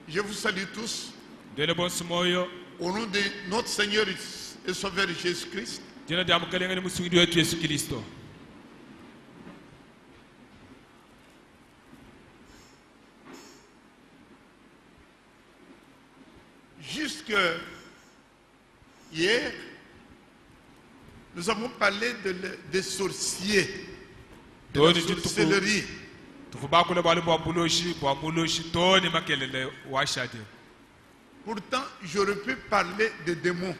Je vous salue tous au nom de notre Seigneur et Sauveur Jésus-Christ. Jusque hier, nous avons parlé des sorciers, de la sorcellerie. Pourtant, j'aurais pu parler des démons.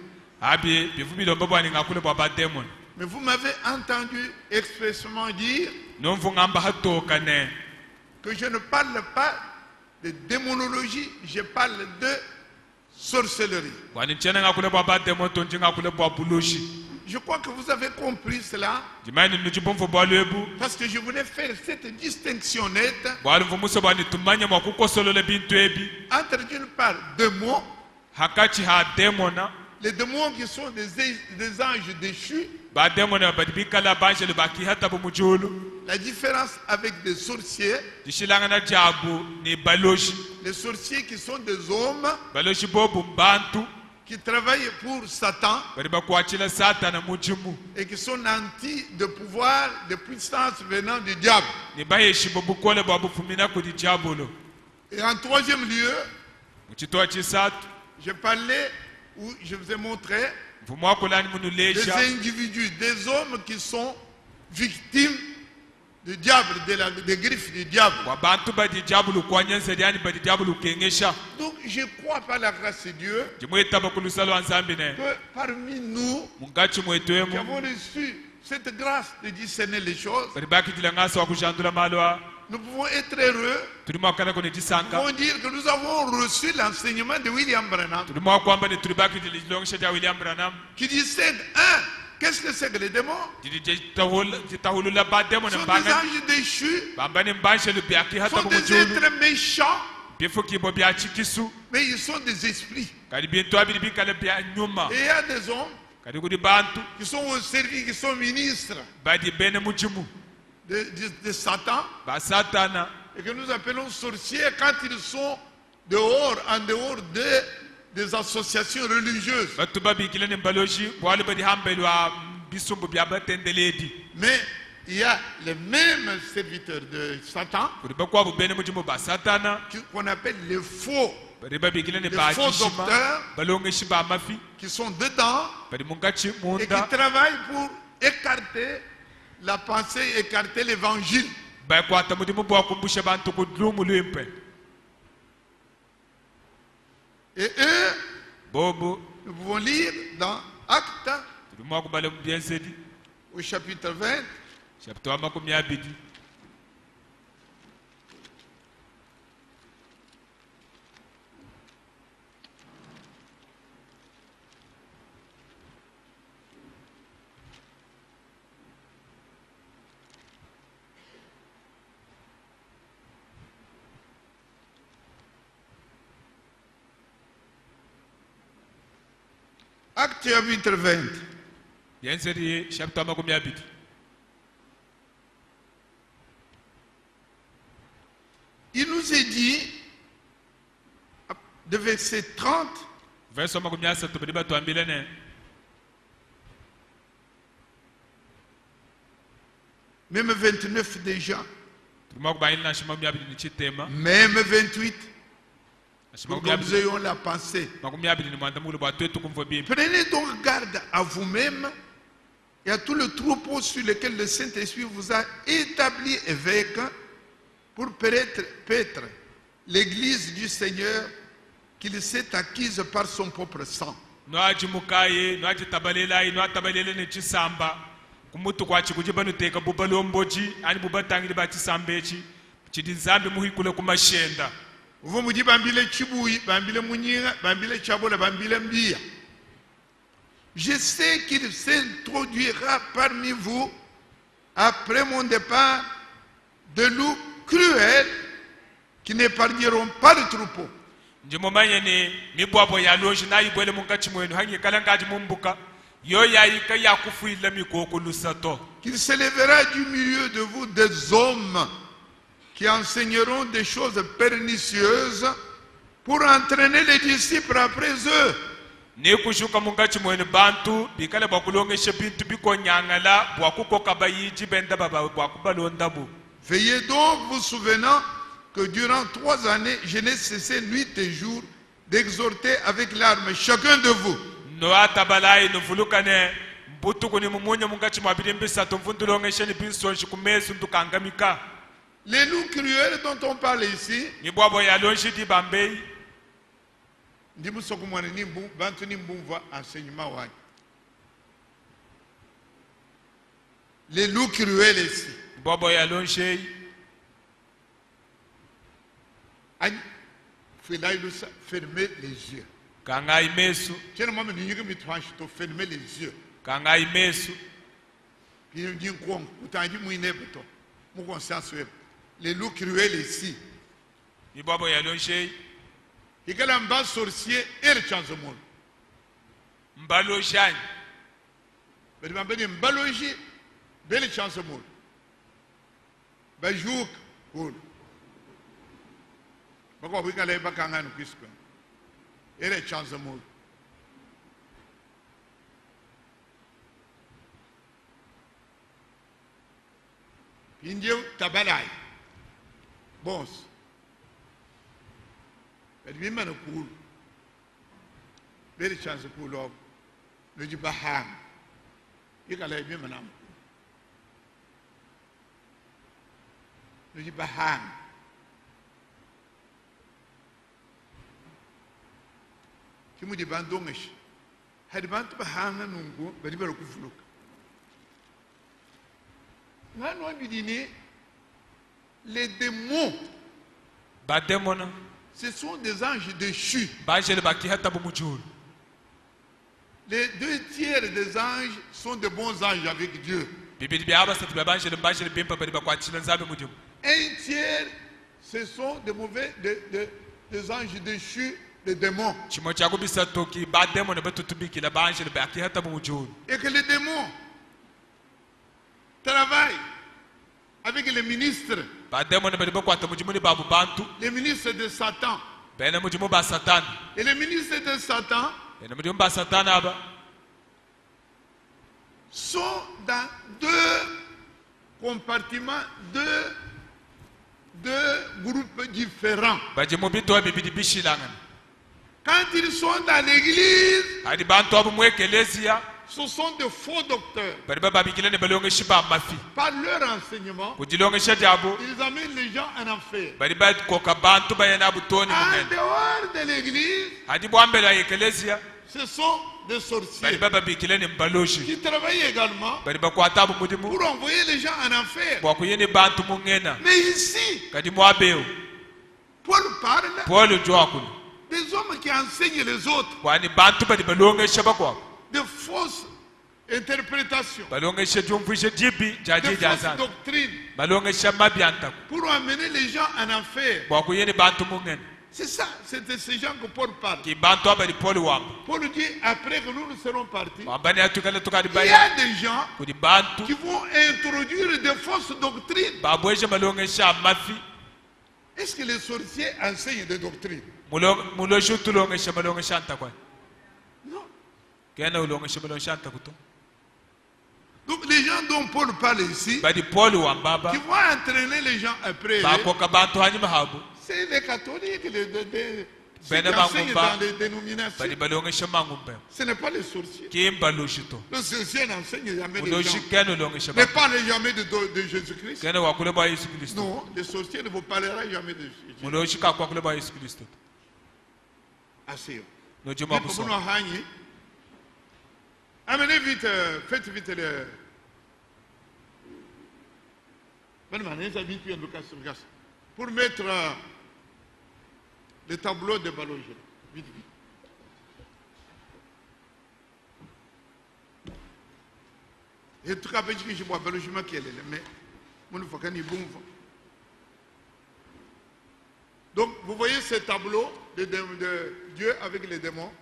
Mais vous m'avez entendu expressément dire que je ne parle pas de démonologie, je parle de sorcellerie. Je crois que vous avez compris cela, parce que je voulais faire cette distinction nette entre d'une part démons, les démons qui sont des anges déchus, la différence avec des sorciers, les sorciers qui sont des hommes qui travaillent pour Satan et qui sont nantis de pouvoir, de puissance venant du diable. Et en troisième lieu, je parlais où je vous ai montré des individus, des hommes qui sont victimes du diable, des griffes du diable. Donc je crois par la grâce de Dieu que parmi nous qui avons reçu cette grâce de discerner les choses, nous pouvons être heureux. Nous pouvons dire que nous avons reçu l'enseignement de William Branham qui discerne qu'est-ce que c'est que les démons? Ce sont des anges déchus, ce sont des êtres méchants, mais ils sont des esprits. Et il y a des hommes qui sont au service, qui sont ministres de Satan, et que nous appelons sorciers quand ils sont dehors, en dehors des associations religieuses. Mais il y a les mêmes serviteurs de Satan qu'on appelle les faux docteurs qui sont dedans et qui travaillent pour écarter la pensée, écarter l'évangile. Et eux, nous pouvons lire dans Actes, au chapitre 20, Acte chapitre 20. Il nous est dit, de verset 30, même 29 déjà, même 28, pour que nous ayons la pensée. Prenez donc garde à vous-même et à tout le troupeau sur lequel le Saint-Esprit vous a établi évêque pour paître l'église du Seigneur qu'il s'est acquise par son propre sang. Vous me dites bambile chiboui, bambile munyinga, bambile chabola, bambile mbia. Je sais qu'il s'introduira parmi vous après mon départ de loups cruels qui n'épargneront pas le troupeau. Qu'il s'élèvera du milieu de vous des hommes qui enseigneront des choses pernicieuses pour entraîner les disciples après eux. Veillez donc vous souvenant que durant 3 années, je n'ai cessé nuit et jour d'exhorter avec larmes chacun de vous. Les loups cruels dont on parle ici, les loups cruels ici. Fermez les yeux. Fermez les yeux. Les loups cruels ici. Il y a un bas sorcier et le chance de monde. Mbalojan. Mais Mbaloji, belle chance de monde. Bajouk, cool. Pourquoi vous allez pas quand nous puisque et les chances de monde. Pindiou tabalai. Bon. Mais bien maintenant cool. Belle chance de cool homme. Le dit baham. Il allait bien maintenant. Le dit baham. Qui me dit bandongish. Had bant baham nungu, bari baro kufuluk. Les démons, ce sont des anges déchus. Les 2 tiers des anges sont de bons anges avec Dieu. 1 tiers, ce sont des mauvais, des anges déchus, des démons. Et que les démons travaillent avec les ministres. Les ministres de Satan. Et les ministres de Satan sont dans 2 compartiments, 2 groupes différents. Quand ils sont dans l'église, ce sont de faux docteurs. Par leur enseignement, ils amènent les gens en enfer. En dehors de l'église, ce sont des sorciers qui travaillent également pour envoyer les gens en enfer. Mais ici, Paul parle des hommes qui enseignent les autres de fausses interprétations, de fausses doctrines pour amener les gens en enfer. C'est ça, c'est de ces gens que Paul parle. Paul dit, après que nous serons partis, il y a des gens qui vont introduire de fausses doctrines. Est-ce que les sorciers enseignent des doctrines? Non. Donc les gens dont Paul parle ici, qui vont entraîner les gens après, c'est les catholiques, ceux qui enseignent dans les dénominations. Ce n'est pas les sorciers. Le sorcier n'enseigne jamais les gens. Ne parle jamais de Jésus-Christ. Non, les sorciers ne vous parleront jamais de Jésus-Christ. Assez. Amenez vite, faites vite le. Pour mettre le tableau de Baloge. Vite, vite. Et tout cas, je vois Baloge qui est là, mais mon faut qu'il y ait bon. Donc, vous voyez ce tableau de Dieu avec les démons.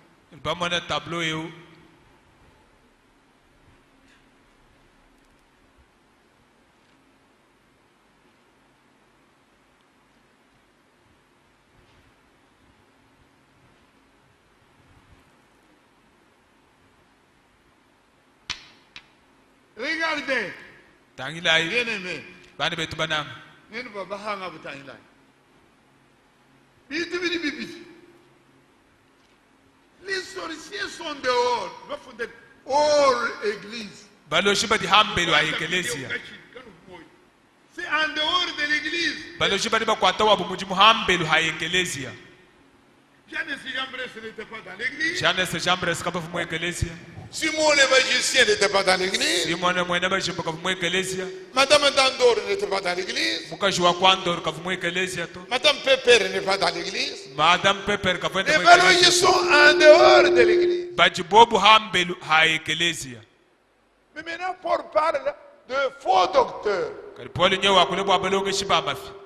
Regardez. Bien-aimé. Les sorciers sont dehors. Hors église. C'est en dehors de l'église. Jannes et Jambres n'étaient pas dans l'église. Simon le magicien n'était pas dans l'église. Madame Dandor n'était pas dans l'église. Madame Pepper n'est pas dans l'église. Les baloches sont en dehors de l'église. Mais maintenant, Paul parle de faux docteurs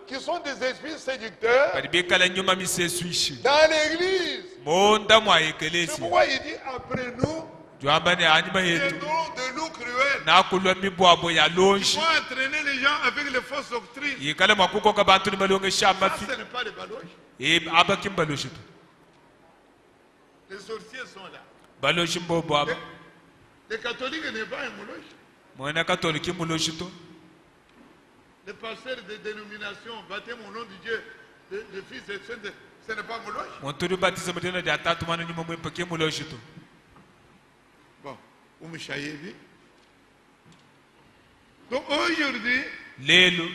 qui sont des esprits séducteurs dans l'église. C'est pourquoi il dit après nous des noms de loups cruels qui vont entraîner les gens avec les fausses doctrines. Ça, ce n'est pas les baloches. Les sorciers sont là. Les catholiques n'est pas un moloche. Les pasteurs de dénomination, baptême au nom de Dieu, de Fils et de Saint, ce n'est pas moloche. Bon, vous me chaillez. Donc aujourd'hui,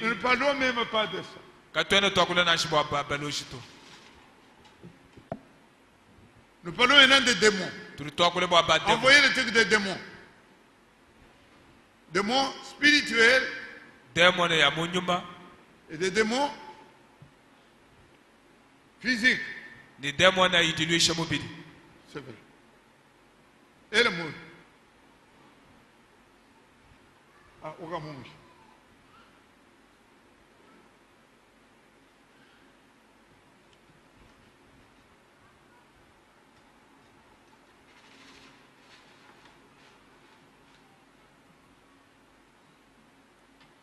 nous ne parlons même pas de ça. Nous parlons maintenant des démons. Envoyez le truc des démons. Démons spirituels et des démons physiques. C'est vrai. Et le monde.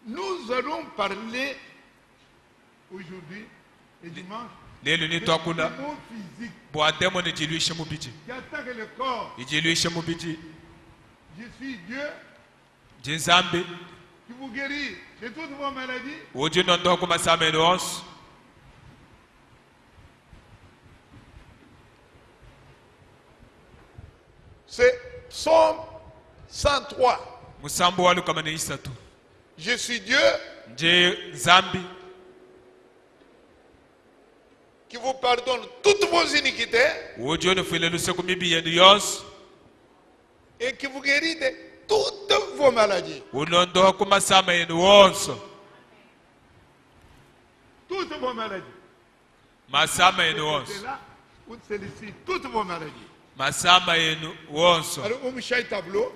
Nous allons parler aujourd'hui et dimanche des démons physiques qui attaquent le corps. Je suis Dieu qui vous guérit de toutes vos maladies. C'est Psaume 103. Je suis Dieu qui vous pardonne toutes vos iniquités et qui vous guérit de toutes vos maladies. Toutes vos maladies. C'est là ou celle-ci, toutes vos maladies. Alors, on me chaille tableau.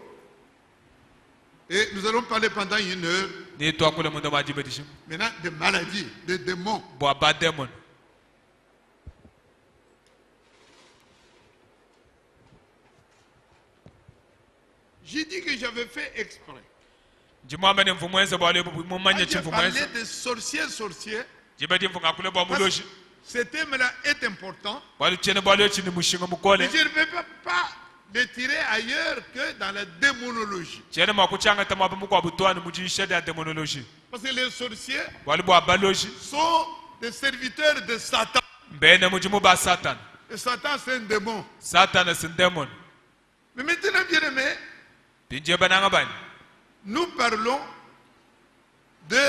Et nous allons parler pendant une heure maintenant de maladies, de démons. J'ai dit que j'avais fait exprès. J'ai parlé de sorciers. Ce thème-là est important. Mais je ne peux pas le tirer ailleurs que dans la démonologie. Parce que les sorciers sont des serviteurs de Satan. Et Satan, c'est un démon. Mais maintenant, bien aimé, nous parlons de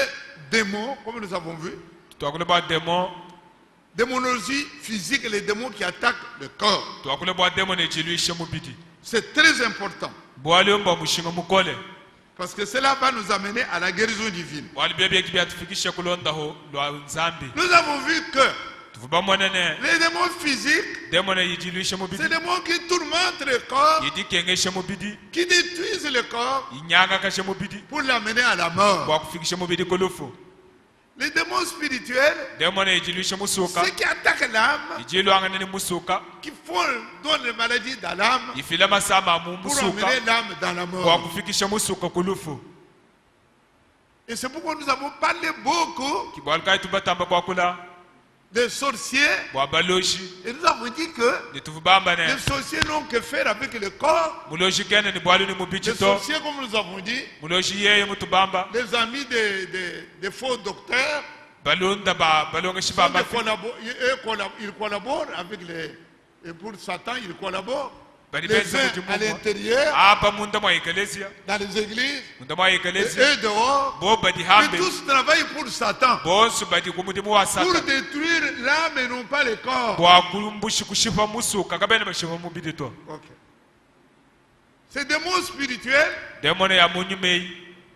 démons, comme nous avons vu. Démonologie physique et les démons qui attaquent le corps. C'est très important. Parce que cela va nous amener à la guérison divine. Nous avons vu que les démons physiques, c'est des démons qui tourmentent le corps, qui détruisent le corps pour l'amener à la mort. Les démons spirituels, ceux qui attaquent l'âme, qui donnent les maladies dans l'âme pour amener l'âme dans la mort. Et c'est pourquoi nous avons parlé beaucoup des sorciers. Et nous avons dit que les sorciers n'ont que faire avec le corps. Les sorciers, comme nous avons dit, les amis des faux docteurs, ils collaborent avec et pour Satan, ils collaborent. Les uns à l'intérieur, dans les églises, et eux dehors, mais tous travaillent pour Satan, pour détruire l'âme et non pas le corps. Okay. Ces démons spirituels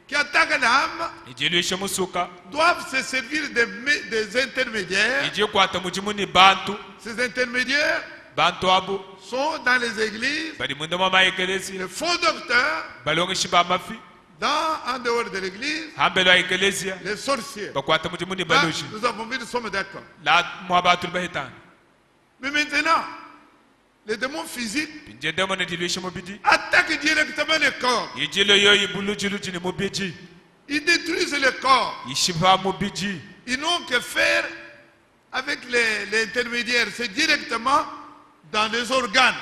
qui attaquent l'âme doivent se servir des intermédiaires. Ces intermédiaires sont dans les églises, les faux docteurs, en dehors de l'église, les sorciers. Là, nous avons vu, nous sommes d'accord. Mais maintenant, les démons physiques attaquent directement le corps. Ils détruisent le corps. Ils n'ont que faire avec l'intermédiaire. C'est directement dans les organes.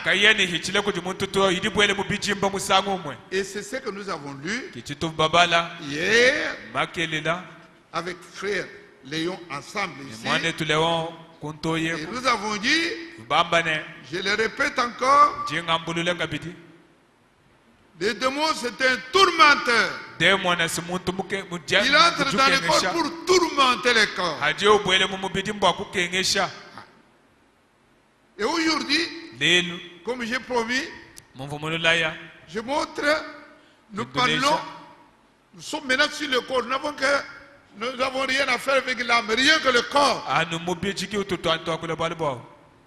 Et c'est ce que nous avons lu hier avec frère Léon ensemble ici. Et nous avons dit, je le répète encore, le démon c'est un tourmenteur. Il entre dans le corps pour tourmenter le corps. Et aujourd'hui, comme j'ai promis, je montre, nous parlons, nous sommes maintenant sur le corps, nous n'avons rien à faire avec l'âme, rien que le corps.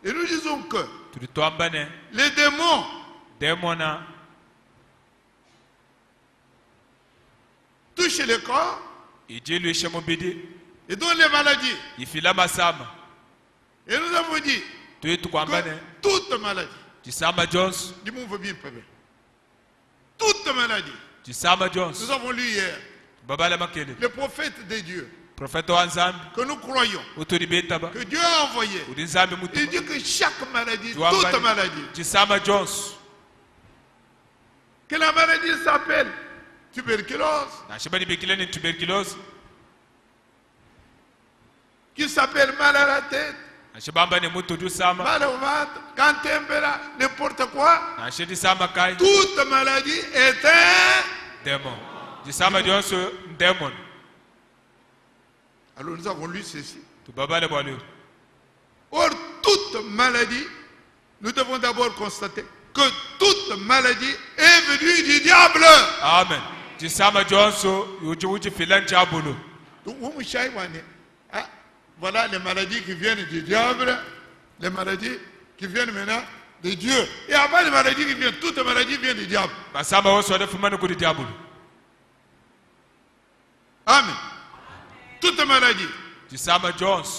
Et nous disons que les démons touchent le corps et donnent les maladies. Et nous avons dit que toute maladie, dis-moi, veut bien, toute maladie, nous avons lu hier, le prophète de Dieu, que nous croyons, que Dieu a envoyé, il dit que chaque maladie, toute maladie, que la maladie s'appelle tuberculose, qui s'appelle mal à la tête, mal au ventre, quand n'importe quoi, toute maladie est un démon. Alors nous avons lu ceci. Or, toute maladie, nous devons d'abord constater que toute maladie est venue du diable. Amen. Voilà les maladies qui viennent du diable, les maladies qui viennent maintenant de Dieu. Et avant les maladies qui viennent, toute maladie vient du diable. Amen. Toute maladie,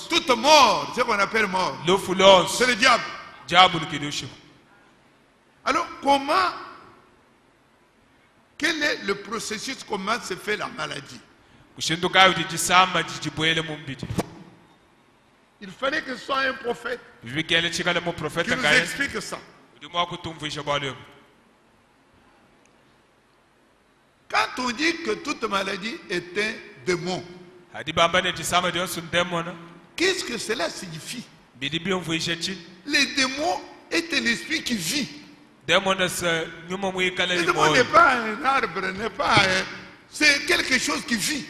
toute mort, ce qu'on appelle mort, c'est le diable. Alors quel est le processus, comment se fait la maladie? Il fallait que ce soit un prophète qui nous explique ça. Quand on dit que toute maladie est un démon, qu'est-ce que cela signifie? Les démons est un esprit qui vit. Le démon n'est pas un arbre, n'est pas c'est quelque chose qui vit.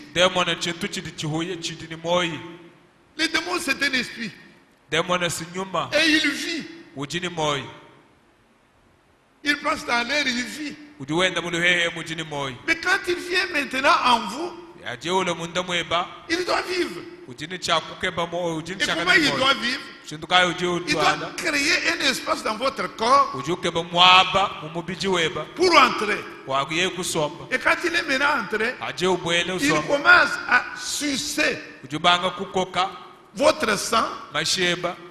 Le démon c'est un esprit. Et il vit. Il passe dans l'air, il vit. Mais quand il vient maintenant en vous, il doit vivre. Et comment il doit vivre? Il doit créer un espace dans votre corps pour entrer. Et quand il est maintenant entré, il commence à sucer votre sang,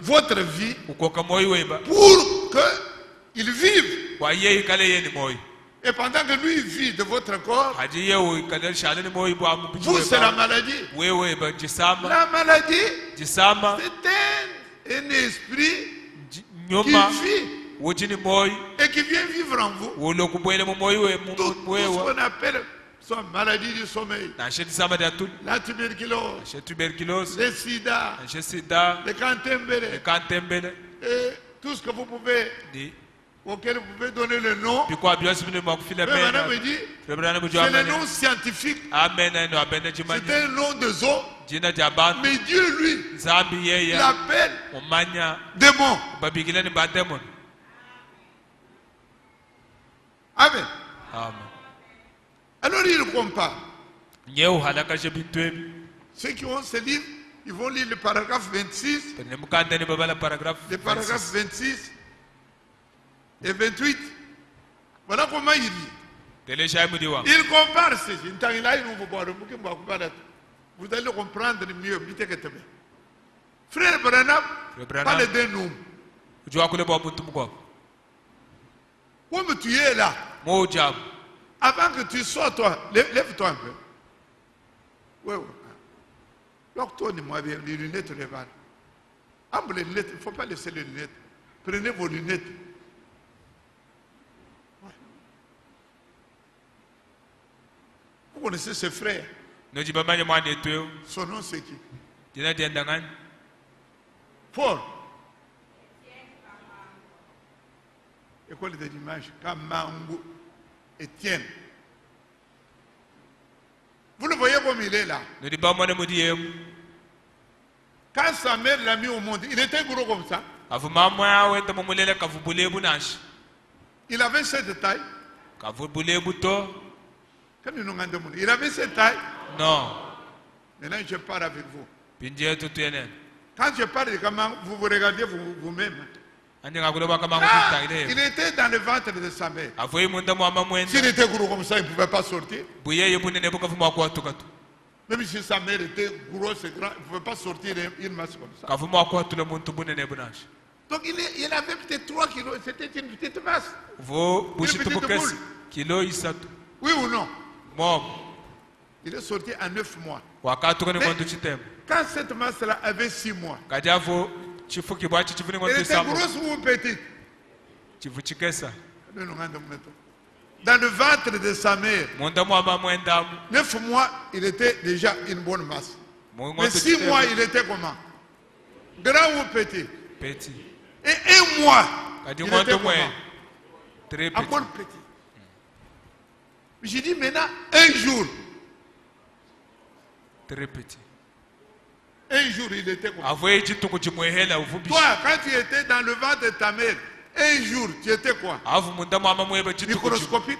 votre vie, pour qu'il vive. Et pendant que lui vit de votre corps, vous, c'est la maladie. La maladie, c'est un esprit qui vit et qui vient vivre en vous. Tout ce qu'on appelle soit maladie du sommeil, la tuberculose, le sida, le cantembele, et tout ce que vous pouvez, auquel vous pouvez donner le nom. Mais madame me dit, c'est le nom scientifique. C'est un nom de zoo. Mais Dieu, lui, l'appelle démon. Amen. Alors il compare. Ceux qui ont ce livre, ils vont lire le paragraphe 26. Le paragraphe 26 et 28. Voilà comment il dit. Il compare ceci. Vous allez comprendre mieux. Frère Branham parle d'un homme. Comme tu es là, avant que tu sois toi, lève-toi un peu. Oui. Lorsque moi bien, les lunettes revalent. Les lunettes, il ne faut pas laisser les lunettes. Prenez vos lunettes. Ouais. Vous connaissez ce frère? Son nom c'est qui? Paul. École de l'image, Kamangu, Étienne. Vous le voyez comme il est là. Quand sa mère l'a mis au monde, il était gros comme ça. Il avait cette taille. Il avait cette taille. Non. Maintenant, je parle avec vous. Quand je parle de comment vous vous regardez vous-même. Il était dans le ventre de sa mère. S'il était gros comme ça, il ne pouvait pas sortir. Même si sa mère était grosse et grande, il ne pouvait pas sortir une masse comme ça. Donc il avait peut-être 3 kilos, c'était une petite masse. Une petite boule. Oui ou non? Il est sorti à 9 mois. Mais quand cette masse-là avait 6 mois, elle était grosse ou petite? Dans le ventre de sa mère, 9 mois, il était déjà une bonne masse. Mais 6 mois, il était comment? Grand ou petit? Petit. Et 1 mois, il était comment? Très petit. Encore petit. J'ai dit maintenant, un jour. Très petit. Un jour, il était comment? Toi, quand tu étais dans le ventre de ta mère, un jour, tu étais quoi? Microscopique.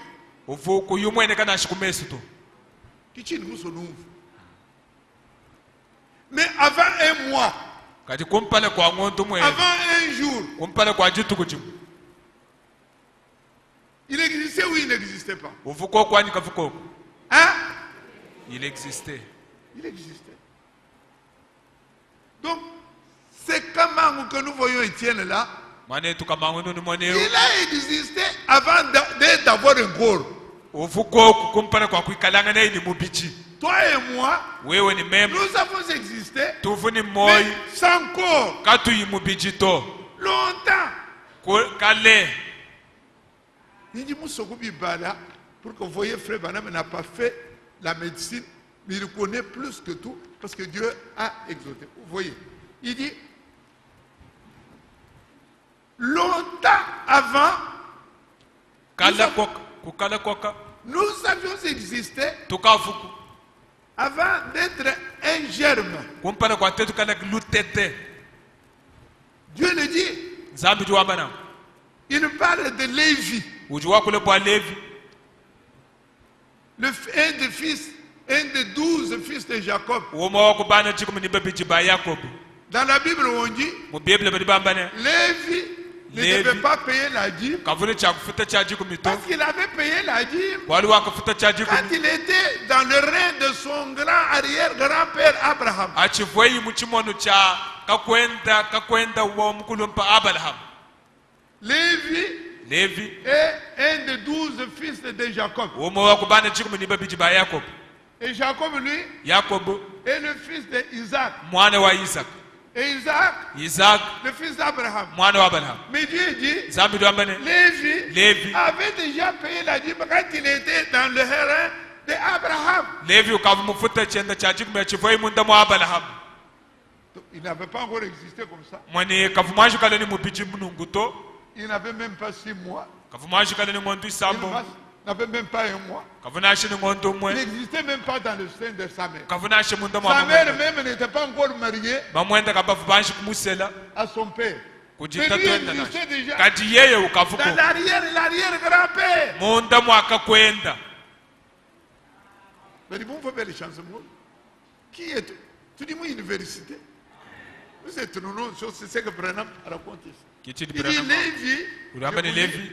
Mais avant un mois, avant un jour, il existait ou il n'existait pas? Hein? Il existait. Il existait. Donc, c'est comment que nous voyons Étienne là. Il a existé avant d'avoir un corps. Toi et moi, nous avons existé, mais sans corps. Longtemps. Il dit, pour que vous voyez, frère Branham n'a pas fait la médecine, mais il connaît plus que tout, parce que Dieu a exaucé. Vous voyez, il dit, longtemps avant, nous avions existé avant d'être un germe. Dieu le dit. Il nous parle de Lévi. Un des 12 fils de Jacob. Dans la Bible, on dit Lévi ne devait pas payer la dîme parce qu'il avait payé la dîme quand il était dans le règne de son grand arrière-grand-père Abraham. Lévi Lévi est un des 12 fils de Jacob. Et Jacob, lui, est le fils d'Isaac. Et Isaac, le fils d'Abraham. Mais Dieu dit, Lévi avait déjà payé la dîme quand il était dans le terrain d'Abraham. Il n'avait pas encore existé comme ça. Il n'avait même pas 6 mois. Il n'avait même pas 1 mois. Il n'existait même pas dans le sein de sa mère. Sa mère même n'était pas encore mariée à son père. Mais lui existait déjà dans l'arrière-grand-père. Mais bon, faut faire les chansons. Qui est? Tu dis moi université. Vous êtes non, c'est ce que Branham raconte ici. Il dit Lévi.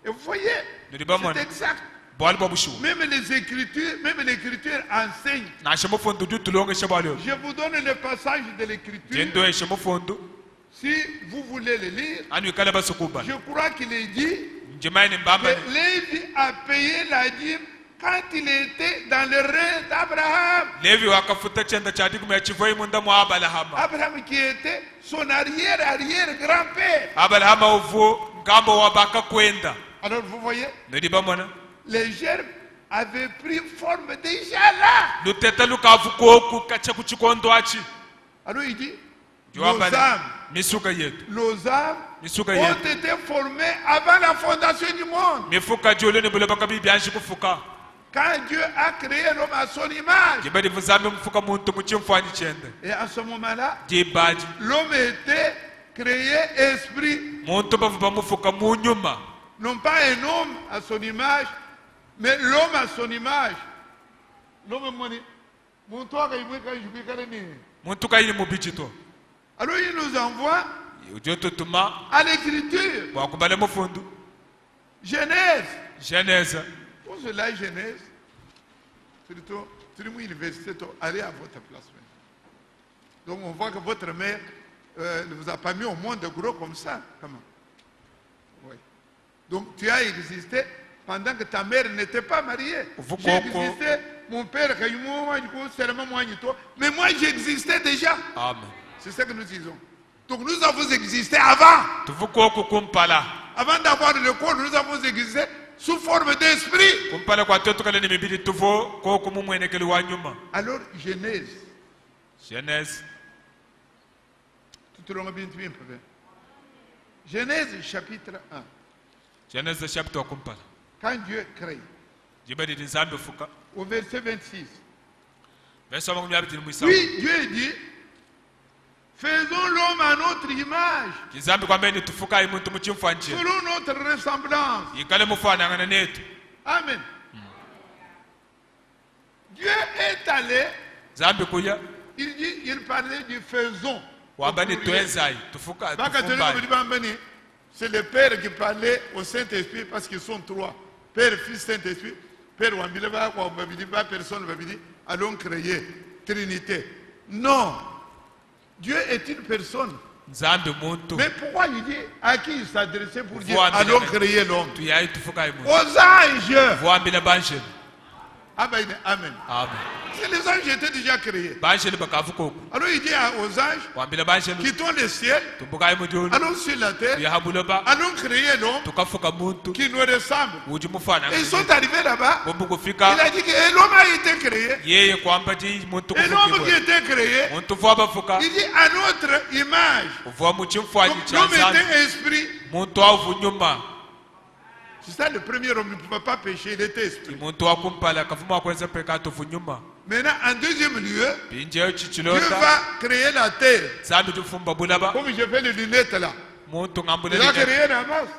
Et vous voyez, c'est exact. Même l'écriture enseigne. Je vous donne le passage de l'écriture. Si vous voulez le lire, je crois qu'il est dit que Lévi a payé la dîme quand il était dans le règne d'Abraham. Abraham qui était son arrière-grand-père. Alors vous voyez, les gerbes avaient pris forme déjà là. Alors il dit, nos âmes ont été formées avant la fondation du monde. Quand Dieu a créé l'homme à son image. Et à ce moment-là, l'homme était créé esprit. Non pas un homme à son image, mais l'homme à son image. Alors il nous envoie à l'écriture. Genèse. Pour cela, Genèse, surtout, l'université, allez à votre place. Donc on voit que votre mère ne vous a pas mis au monde gros comme ça. Comment? Oui. Donc tu as existé pendant que ta mère n'était pas mariée. J'ai existé, mon père, mais moi j'existais déjà. Amen. C'est ce que nous disons. Donc nous avons existé avant. Avant d'avoir le corps, nous avons existé sous forme d'esprit. Alors Genèse. Genèse chapitre 1. Quand Dieu crée, au verset 26, oui, Dieu dit, faisons l'homme à notre image, selon notre ressemblance. Amen. Dieu est allé, il parlait du faisons. C'est le Père qui parlait au Saint-Esprit parce qu'ils sont 3. Père, Fils, Saint-Esprit. Père, personne ne va dire, allons créer. Trinité. Non. Dieu est une personne. Mais pourquoi il dit à qui il s'adressait pour dire allons créer l'homme? Aux anges. Amen. Les anges étaient déjà créés. Alors il dit aux anges, quittons le ciel, allons sur la terre, allons créer l'homme qui nous ressemble. Et ils sont arrivés là-bas. Il a dit que l'homme a été créé. Et l'homme qui était créé, il dit à notre image. Donc l'homme était esprit. C'est ça le premier homme, il ne pouvait pas pécher, il était esprit. Maintenant, en deuxième lieu, Dieu va créer la terre. Comme je fais les lunettes là. Il va créer la masse.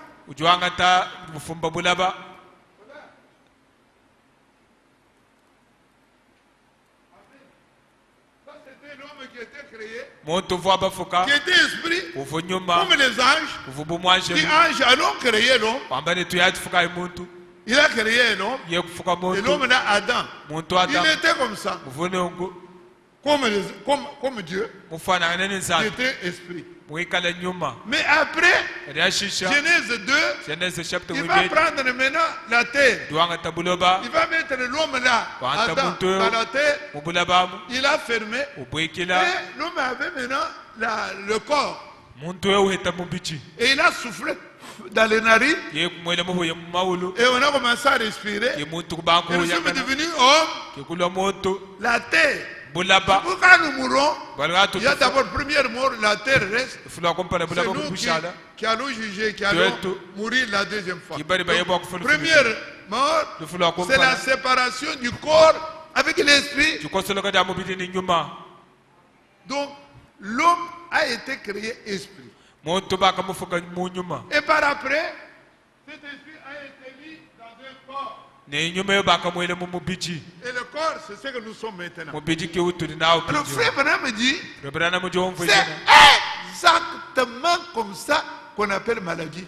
Ça, c'était l'homme qui était créé. Qui était esprit. Comme les anges. Les anges allons créer l'homme. Il a créé l'homme. Et l'homme là, Adam. Il était comme ça. Comme Dieu. Il était esprit. Mais après, Genèse 2, il va prendre maintenant la terre. Il va mettre l'homme là, Adam, dans la terre. Il a fermé. Et l'homme avait maintenant le corps. Et il a soufflé dans les narines. Et on a commencé à respirer. Et nous sommes devenus hommes. La terre. Pourquoi nous mourons? Il y a d'abord première mort, la terre reste. C'est nous qui allons juger, qui allons mourir la deuxième fois. Donc, première mort, c'est la séparation du corps avec l'esprit. Donc, l'homme a été créé esprit. Et par après, cet esprit a été mis dans un corps. Et le corps, c'est ce que nous sommes maintenant. Le frère Branham me dit, c'est exactement comme ça qu'on appelle maladie.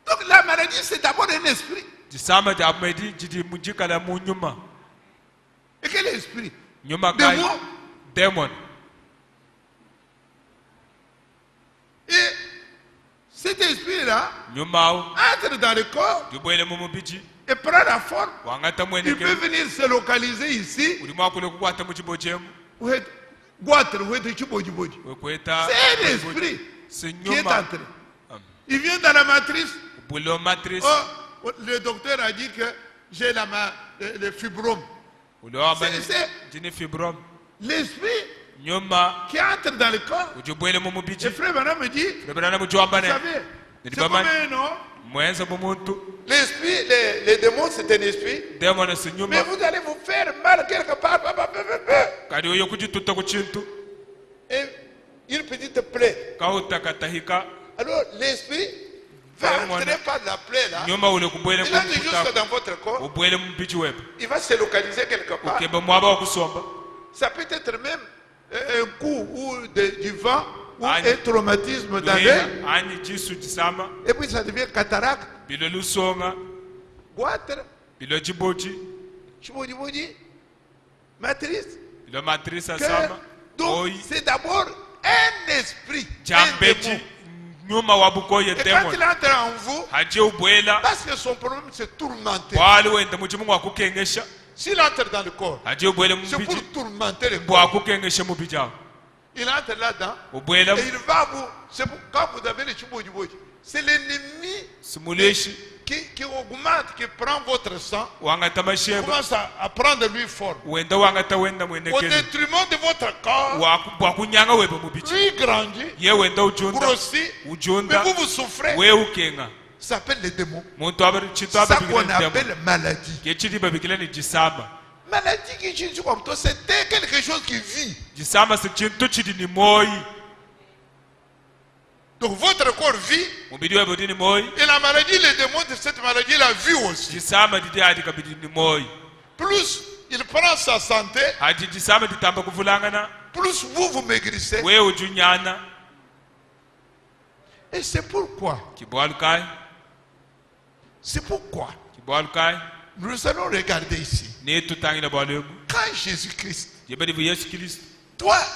Donc la maladie, c'est d'abord un esprit. Et quel est l'esprit? Démon. Et cet esprit-là entre dans le corps et prend la forme. Il peut venir se localiser ici. C'est l'esprit qui est entré. Il vient dans la matrice. Oh, le docteur a dit que j'ai le fibrome. C'est l'esprit qui entre dans le corps. Et frère Branham me dit, vous savez, c'est comme un homme. L'esprit, les démons, c'est un esprit. Mais vous allez vous faire mal quelque part. Et une petite plaie. Alors l'esprit va entrer par la plaie là. Il va jusque dans votre corps. Il va se localiser quelque part. Ça peut être même un coup ou du vent ou un traumatisme d'avec. Et puis ça devient cataracte. Goitre. Matrice. Donc c'est d'abord un esprit. Et quand il entre en vous, parce que son problème c'est tourmenter. S'il entre dans le corps, c'est pour tourmenter le corps. Il entre là-dedans et il va vous. Quand vous avez le chiboji, c'est l'ennemi qui augmente, qui prend votre sang, commence à prendre lui forme. Au détriment de votre corps, lui grandit, grossit, mais vous souffrez. Ça s'appelle les démons. C'est ça qu'on appelle maladie. Maladie qui dit comme toi, c'était quelque chose qui vit. Donc votre corps vit. Et la maladie, les démons de cette maladie la vit aussi. Plus il prend sa santé, plus vous maigrissez. Et c'est pourquoi. C'est pourquoi nous allons regarder ici. Quand Jésus-Christ doit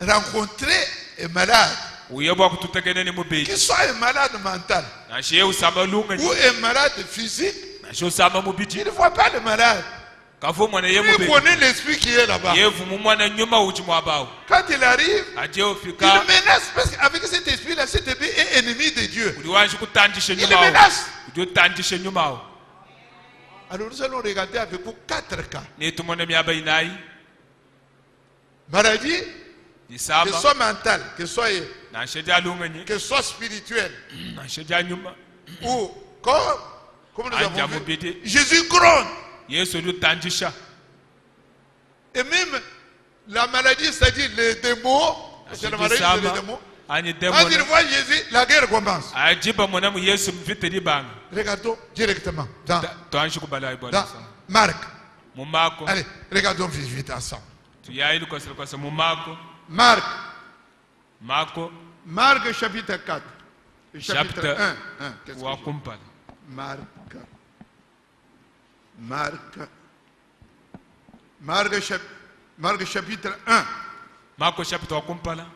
rencontrer un malade, qu'il soit un malade mental ou un malade physique, il ne voit pas le malade. Il connaît l'esprit qui est là-bas. Quand il arrive, il menace parce qu'avec cet esprit-là, cet esprit est ennemi de Dieu. Il menace. Alors nous allons regarder avec vous 4 cas. Maladie, que ce soit mentale, que ce soit spirituelle, ou comme nous avons vu, Jésus gronde. Et même la maladie, c'est-à-dire les démons, c'est la maladie des démons. Quand il voit Jésus, la guerre commence. Regardons directement dans Marc. Allez, regardons vite ensemble. Marc chapitre 4. Chapitre 1. Marc. Marc chapitre 1. Marc chapitre 1.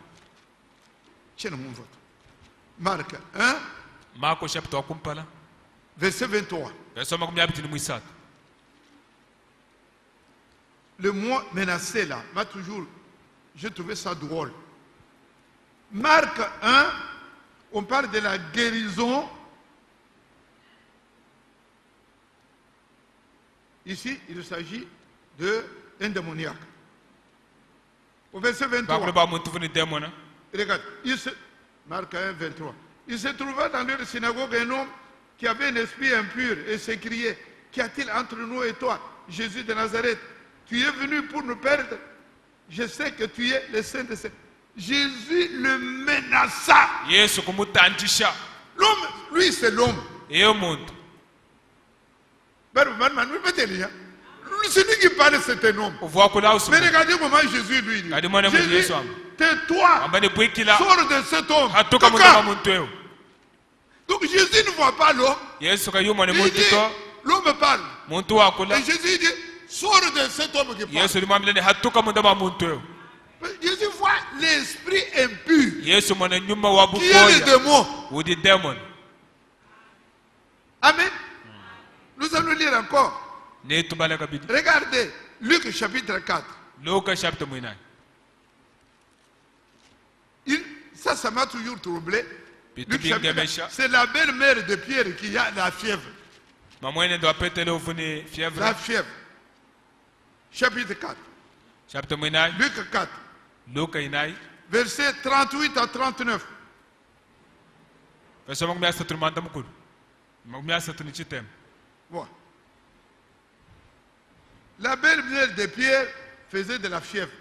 Tiens mon vote. Marc 1. Marc chapitre 1. Verset 23. Le mot menacé là, j'ai trouvé ça drôle. Marc 1, on parle de la guérison. Ici, il s'agit d'un démoniaque. Au verset 23. Regarde, Marc 1, 23. Il se trouva dans leur synagogue un homme qui avait un esprit impur et s'écriait: qu'y a-t-il entre nous et toi, Jésus de Nazareth? Tu es venu pour nous perdre. Je sais que tu es le Saint des Saints. Jésus le menaça. L'homme, lui c'est l'homme. C'est lui qui parle, c'est un homme. Mais regardez comment Jésus lui dit. Jésus, tais-toi, sors de cet homme. Donc Jésus ne voit pas l'homme. Il dit, l'homme parle. Et Jésus dit, sors de cet homme qui parle. Jésus voit l'esprit impur qui est le démon. Amen. Nous allons lire encore. Regardez Luc chapitre 4. Ça m'a toujours troublé. C'est la belle-mère de Pierre qui a la fièvre. La fièvre. Chapitre 4. Luc 4. Verset 38 à 39. Bon. La belle-mère de Pierre faisait de la fièvre.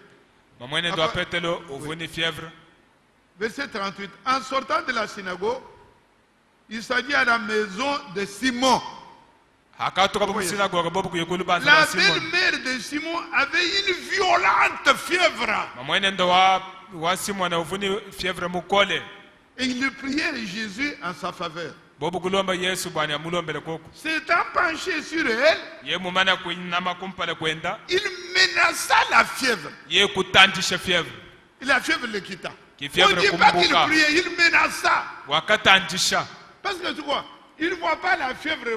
Verset 38. En sortant de la synagogue, il s'agit à la maison de Simon. La belle-mère de Simon avait une violente fièvre. Et il priait Jésus en sa faveur. S'étant penché sur elle, il menaça la fièvre. Et la fièvre le quitta. On ne dit pas qu'il priait, il menaça. Parce que tu vois, il ne voit pas la fièvre,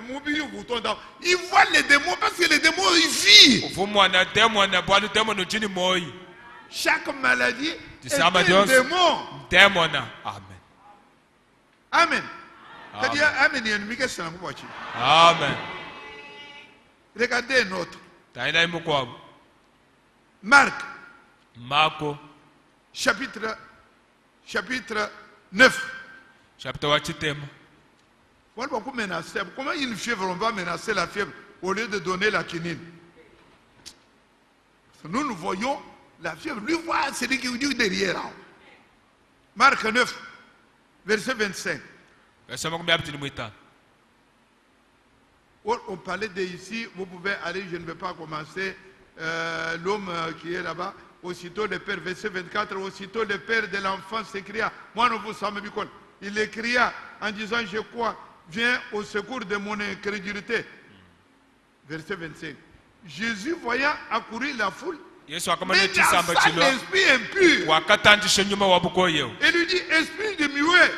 il voit les démons parce que les démons ils vivent. Chaque maladie est un démon. Amen. Amen. Regardez un autre. Marc. Chapitre 9. Comment une fièvre, on va menacer la fièvre au lieu de donner la quinine? Nous voyons la fièvre. Lui voit celui qui dit derrière. Marc 9, verset 25. On parlait d'ici, vous pouvez aller, je ne vais pas commencer. L'homme qui est là-bas, aussitôt le père, verset 24, aussitôt le père de l'enfant s'écria: moi non vous savez. Il écria en disant: je crois, viens au secours de mon incrédulité. Verset 25. Jésus, voyant accourir la foule, menaça l'esprit impur et lui dit: esprit de muet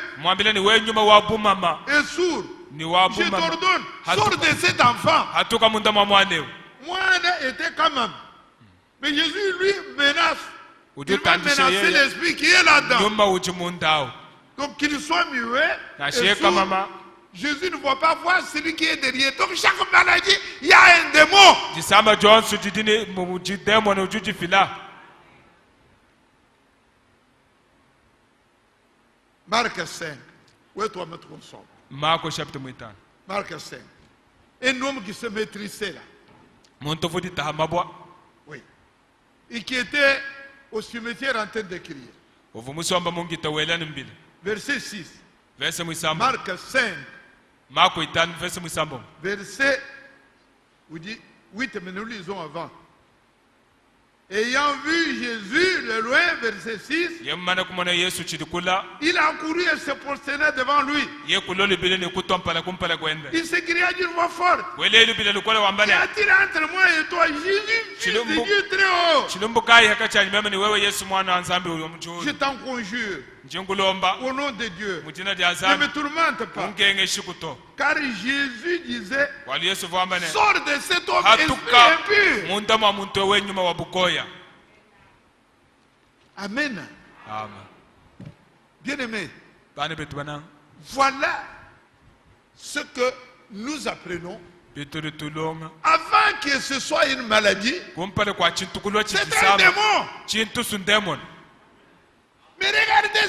et sourd, je t'ordonne, sors de cet enfant. Moi était quand même. Mais Jésus lui menace. Il va menacer l'esprit qui est là-dedans. Donc qu'il soit muet et sourd, Jésus ne va pas voir celui qui est derrière. Donc chaque maladie, il y a un démon. Marc 5. Où est-toi mettre ensemble? Marc chapitre 8. Marc 5. Un homme qui se maîtrisait là. Oui. Et qui était au cimetière en train de crier. Verset 6. Marc 5. Verset 8, mais nous lisons avant. Ayant vu Jésus de loin, verset 6, il a couru et se prosterna devant lui. Il s'écria d'une voix forte: qu'y a-t-il entre moi et toi, Jésus, fils de Dieu très haut? Je t'en conjure, au nom de Dieu, ne me tourmente pas. Car Jésus disait: sors de cet homme, esprit impur. Amen. Bien-aimés, voilà ce que nous apprenons. Avant que ce soit une maladie, c'est un démon. Mais regardez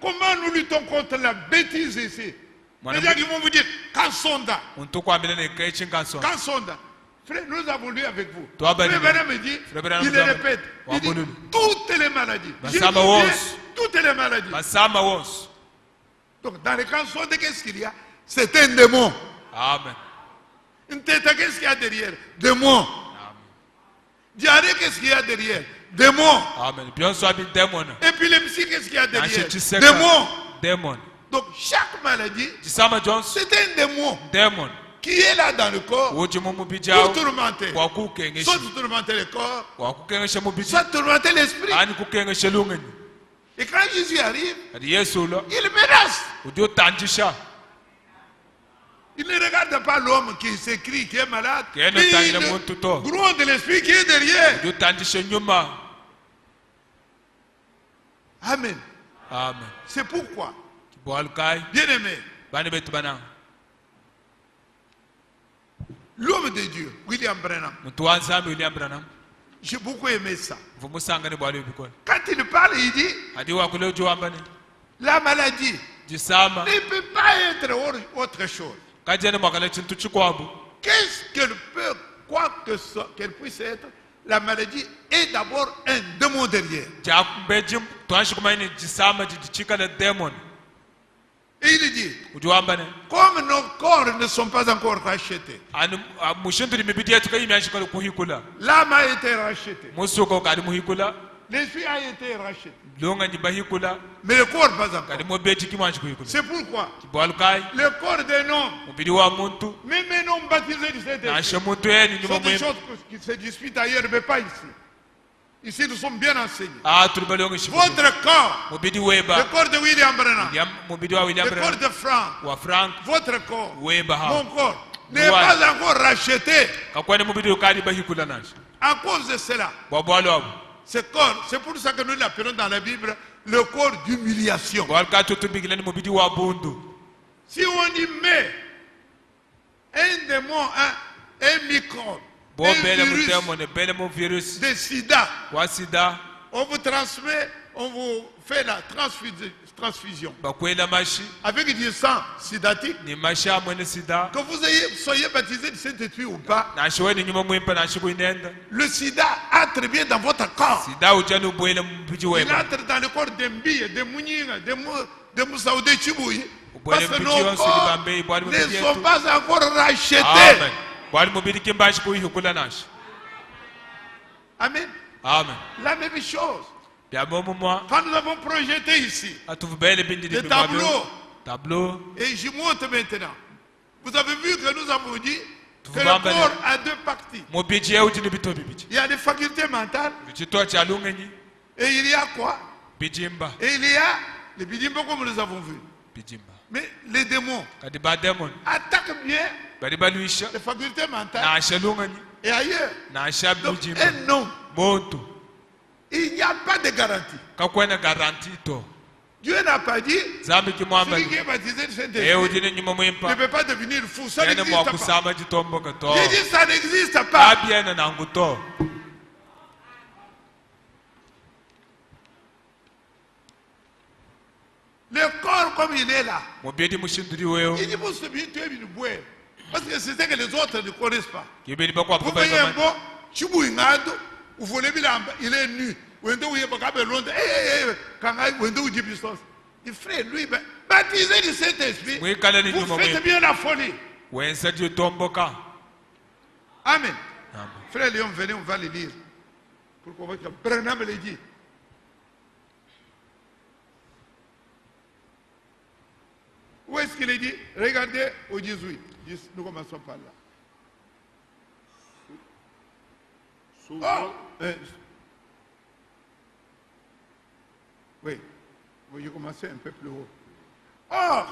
comment nous luttons contre la bêtise ici. Les gens qui vont vous dire Kansonda. Kansonda. Frère, nous avons lu avec vous. Frère Bana me dit, il le répète, il dit toutes les maladies. Toutes les maladies. Donc dans les Kansonda, qu'est-ce qu'il y a? C'est un démon. Amen. Une tête, qu'est-ce qu'il y a derrière? Démon. Diarrhée, qu'est-ce qu'il y a derrière? Démon. Amen. Épilepsie, qu'est-ce qu'il y a derrière? Démon. Démon. Donc chaque maladie, c'est un démon qui est là dans le corps pour tourmenter. Soit tourmenter le corps, soit tourmenter l'esprit. Et quand Jésus arrive, il menace. Il ne regarde pas l'homme qui s'écrit, qui est malade, mais il gronde de l'esprit qui est derrière. Amen. C'est pourquoi, bien-aimé, l'homme de Dieu, William Branham, j'ai beaucoup aimé ça. Quand il parle, il dit, la maladie ne peut pas être autre chose. Qu'est-ce qu'elle peut, quoi qu'elle puisse être, la maladie est d'abord un démon derrière. Et il dit, comme nos corps ne sont pas encore rachetés, l'âme a été rachetée, l'esprit a été racheté, mais le corps pas encore. C'est pourquoi le corps d'un homme, même un homme baptisé du Saint-Esprit, sont des choses qui se disputent ailleurs, mais pas ici. Ici, nous sommes bien enseignés. Votre corps, le corps de William Branham, le corps de Frank, votre corps, mon corps, n'est pas encore racheté. À cause de cela, ce corps, c'est pour ça que nous l'appelons dans la Bible le corps d'humiliation. Si on y met un démon, un microbe, un virus de sida, on vous transmet, on vous fait la transfusion avec du sang sidatique, que vous soyez baptisé de Saint-Esprit ou pas, le sida entre bien dans votre corps. Il entre dans le corps d'Embi, de Mouninga, de Moussa ou de Chibouyi, parce que nos corps ne sont pas encore rachetés. Amen. La même chose. Quand nous avons projeté ici des tableaux, et je monte maintenant, vous avez vu que nous avons dit que le corps a deux parties. Il y a des facultés mentales et il y a quoi? Et il y a les bidimba comme nous avons vu. Mais les démons attaquent bien les facultés mentales et ailleurs. Donc, un nom, il n'y a pas de garantie. Dieu n'a pas dit celui qui est baptisé de Saint-Esprit ne peut pas devenir fou. Ça n'existe pas. J'ai dit ça n'existe pas. Le corps comme il est là, il dit parce que c'est ce que les autres ne connaissent pas. Vous voyez un bon, vous voulez il est nu. Il frère, lui, baptisé du Saint-Esprit, vous faites bien la folie. Amen. Frère Léon, venez, on va le lire. Pourquoi Branham l'a dit. Où est-ce qu'il est dit? Regardez au 18. Nous commençons par là. Oui, vous commencez un peu plus haut. Or,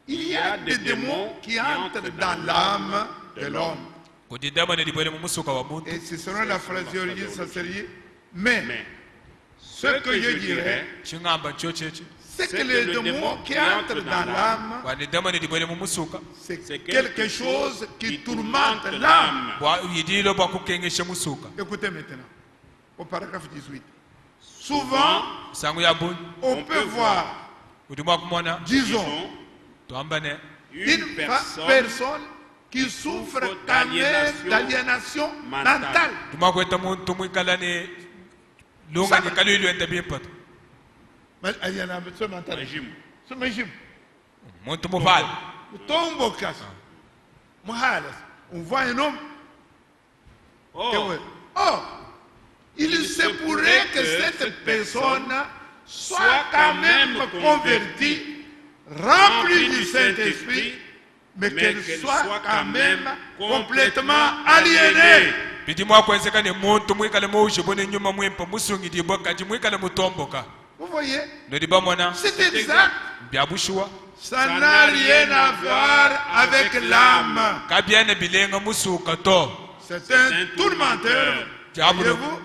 il y a des démons qui entrent dans l'âme de l'homme. Et ce sera la phraséologie, ça serait. Mais, ce que je dirais, c'est que les démons qui entrent dans l'âme, c'est quelque chose qui tourmente l'âme. Écoutez maintenant, au paragraphe 18. Souvent, on peut voir, disons, une personne qui souffre d'aliénation mentale. On voit un homme. Il se pourrait que cette personne soit quand même convertie, remplie du Saint-Esprit, mais qu'elle soit quand même complètement aliénée. Vous voyez, c'est exact. Ça n'a rien à voir avec l'âme. C'est un tourmenteur. Voyez-vous,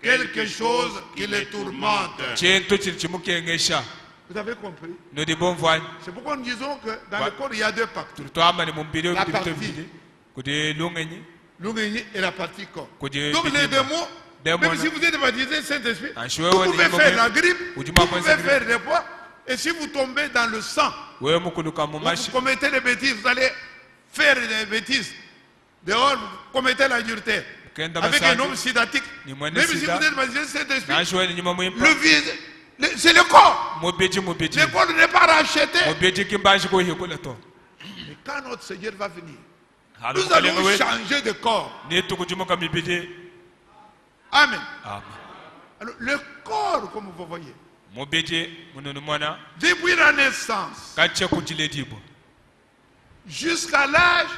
quelque chose qui les tourmente. Vous avez compris? C'est pourquoi nous disons que dans le corps, il y a deux parties. La partie l'ungénie et la partie corps. Donc les démons, même si vous êtes baptisé Saint-Esprit, vous pouvez faire la grippe, vous pouvez faire des poids. Et si vous tombez dans le sang, vous commettez des bêtises, vous allez faire des bêtises. Dehors, vous commettez la dureté. Avec un homme sidatique, même si vous êtes baptisé Saint-Esprit, le vide, c'est le corps. Le corps n'est pas racheté. Mais quand notre Seigneur va venir, nous allons changer de corps. Amen. Alors, le corps, comme vous voyez, depuis la naissance jusqu'à l'âge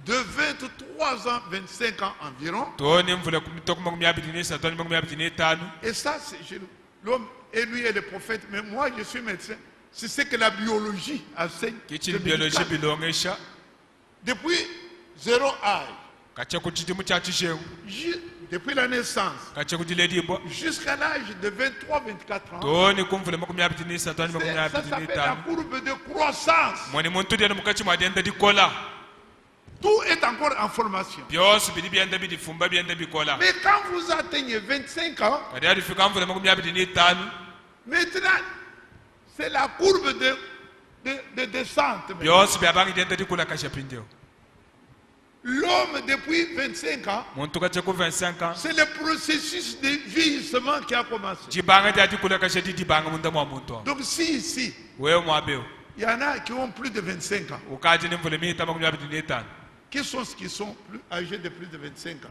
de 23 ans, 25 ans environ. Et ça, c'est l'homme et lui est le prophète, mais moi je suis médecin. C'est ce que la biologie enseigne. Depuis 0 âge, depuis la naissance, jusqu'à l'âge de 23-24 ans, ça s'appelle la courbe de croissance. Tout est encore en formation. Mais quand vous atteignez 25 ans, maintenant, c'est la courbe de descente. L'homme, depuis 25 ans, c'est le processus de vieillissement qui a commencé. Donc si ici, il y en a qui ont plus de 25 ans. Qui sont ceux qui sont plus âgés de plus de 25 ans?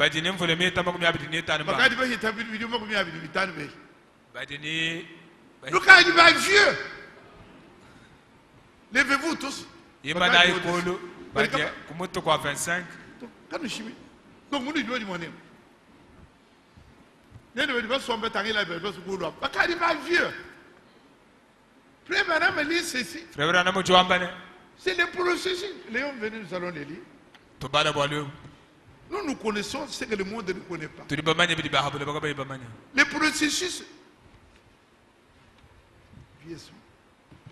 Le cas du vieux. Levez-vous tous. Donc vous lui dites mon nom. Ne devez pas sombrer dans la belle chose. Quand il va vieux. Frère Madame lit ceci. C'est le processus. Léon venu, nous allons les lire. Nous connaissons ce que le monde ne connaît pas. Le processus.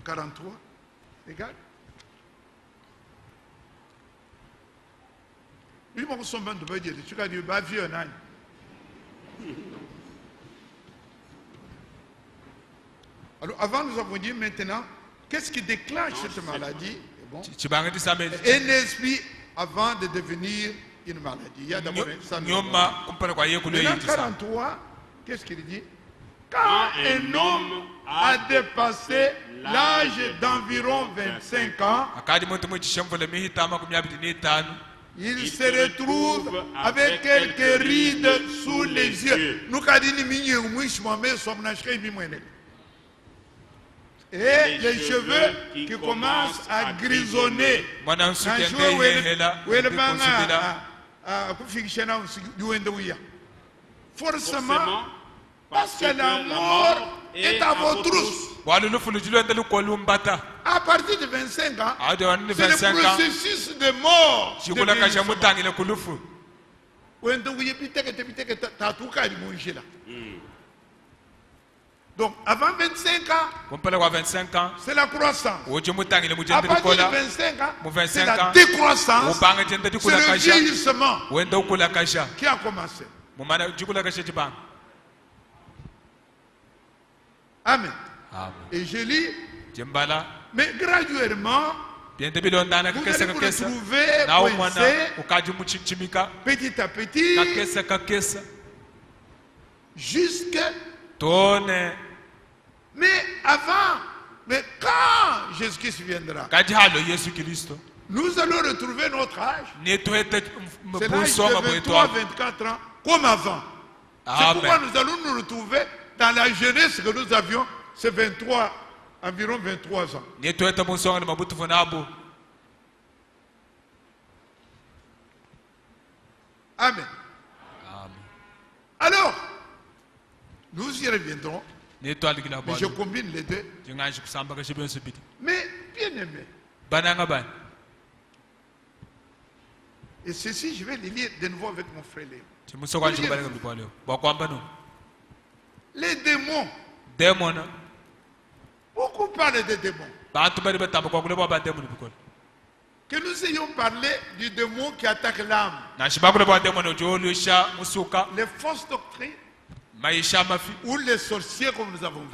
43. Regarde. Lui, mon sommet de dire, tu as dit, bah, vieux, un an. Alors, avant, nous avons dit maintenant, qu'est-ce qui déclenche cette maladie? Bon. Un esprit avant de devenir une maladie. Il y a d'abord ça. Maintenant, 43, qu'est-ce qu'il dit? Quand un homme a dépassé l'âge d'environ 25 ans, il se retrouve avec quelques rides sous les yeux. Et les cheveux qui commencent à grisonner. Forcément, parce que la mort est à vos trousses. À partir de 25 ans, c'est le processus de mort. Donc, avant 25 ans, c'est la croissance. À partir de 25 ans, c'est la décroissance. C'est le vieillissement qui a commencé. Amen. Et je lis, mais graduellement, vous allez vous retrouver petit à petit, jusqu'à... Mais avant, mais quand Jésus-Christ viendra, nous allons retrouver notre âge. C'est l'âge de 23-24 ans, comme avant. C'est pourquoi nous allons nous retrouver dans la jeunesse que nous avions, c'est environ 23 ans. Amen. Alors, nous y reviendrons. Mais je combine les deux. Mais bien aimé. Et ceci, je vais le lire de nouveau avec mon frère Léo. Les démons. Beaucoup parlent des démons. Que nous ayons parlé du démon qui attaque l'âme. Les fausses doctrines. Ou les sorciers comme nous avons vu.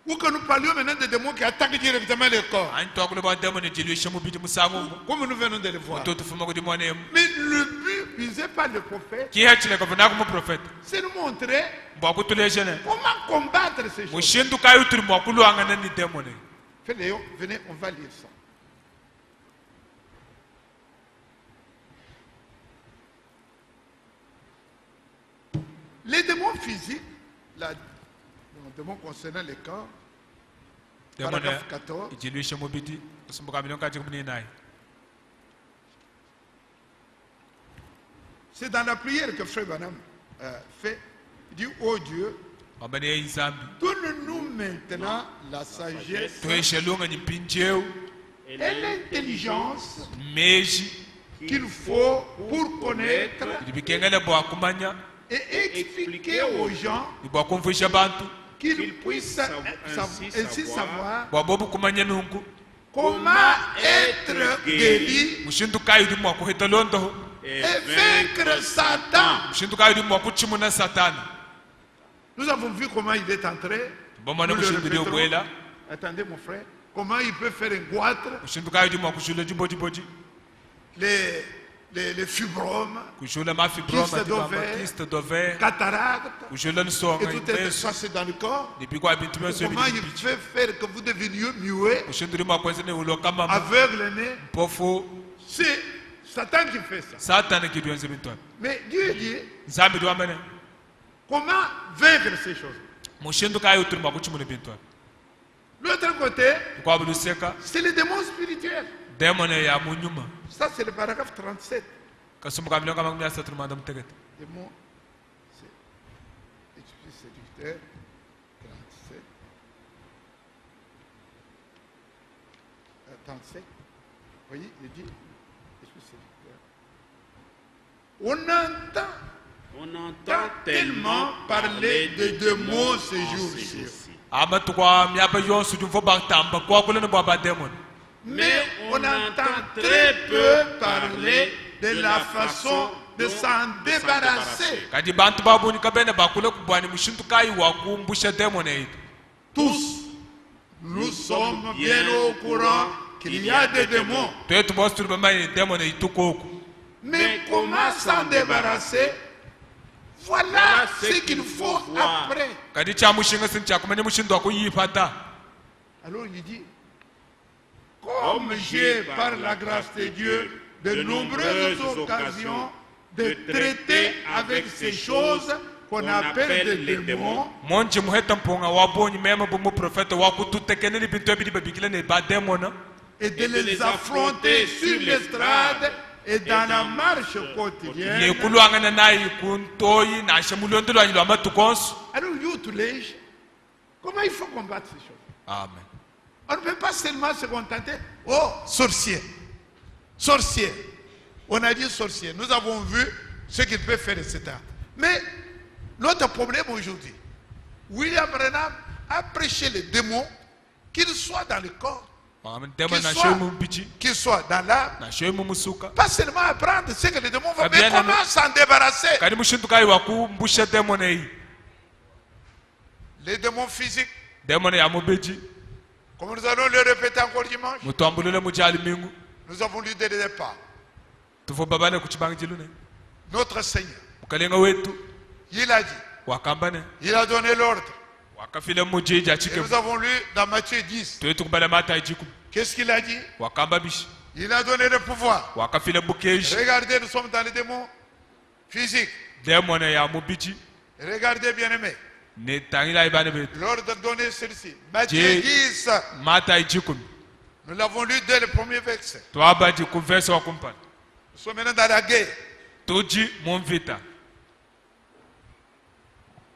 Ou que nous parlions maintenant des démons qui attaquent directement le corps. Comme nous venons de le voir. Mais le but visé par le prophète, c'est de montrer comment combattre ces choses. Léo, venez, on va lire ça. Les démons physiques, les démons concernant le corps, paragraphe 14. C'est dans la prière que Frère Branham fait. Il dit, oh Dieu, donne-nous maintenant la sagesse et l'intelligence qu'il faut pour connaître et expliquer aux gens qu'ils puissent ainsi savoir comment être guéris et vaincre Satan. Nous avons vu comment il est entré. Attendez mon frère. Comment il peut faire un goitre. Les fibromes, kyste d'ovaire, cataracte, et tout est chassé dans le corps. Comment il fait faire que vous deveniez muet, aveugle, né. C'est Satan qui fait ça. Mais Dieu dit, comment vaincre ces choses? L'autre côté, c'est les démons spirituels. Ça, c'est le paragraphe 37. Démon, c'est esprit séducteur. 37. Vous voyez, il dit esprit séducteur. On entend tellement parler de démons ces jours-ci. Mais on entend très peu parler de la façon de s'en débarrasser. Tous, nous sommes bien au courant qu'il y a des démons. Mais comment s'en débarrasser? Voilà ce qu'il faut après. Alors il dit, comme j'ai par la grâce de Dieu de nombreuses occasions de traiter avec ces choses qu'on appelle des démons et de les affronter sur l'estrade et dans la marche quotidienne. Alors, you to l'âge, comment il faut combattre ces choses? Amen. On ne peut pas seulement se contenter. Oh, sorcier. Sorcier. On a dit sorcier. Nous avons vu ce qu'il peut faire, etc. Mais notre problème aujourd'hui, William Branham a prêché les démons, qu'ils soient dans le corps, qu'ils soient dans l'âme. Pas seulement apprendre ce que les démons vont, mais comment s'en débarrasser. Les démons physiques, comme nous allons le répéter encore dimanche, nous avons lu dès le départ. Notre Seigneur, il a dit, il a donné l'ordre. Et nous avons lu dans Matthieu 10. Qu'est-ce qu'il a dit? Il a donné le pouvoir. Regardez, nous sommes dans les démons physiques. Regardez, bien aimé. L'ordre donné celui-ci. Matthieu 10. Nous l'avons lu dès le premier verset. Nous sommes maintenant dans la guerre.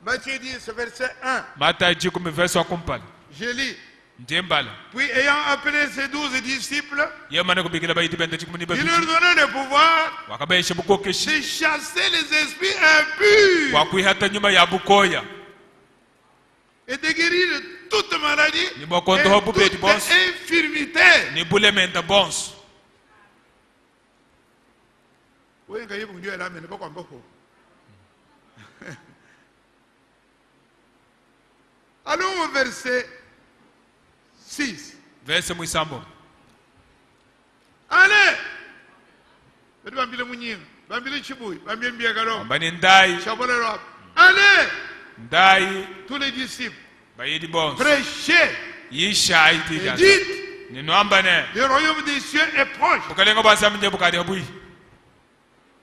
Matthieu 10, verset 1. Je lis. Puis ayant appelé ses 12 disciples, il leur donna le pouvoir de chasser les esprits impurs et de guérir toute maladie et toute infirmité. Allons au verset 6. Verset Mouissambo. Allez! Allez! Tous les disciples. Prêchez. Et dites. Le royaume des cieux est proche.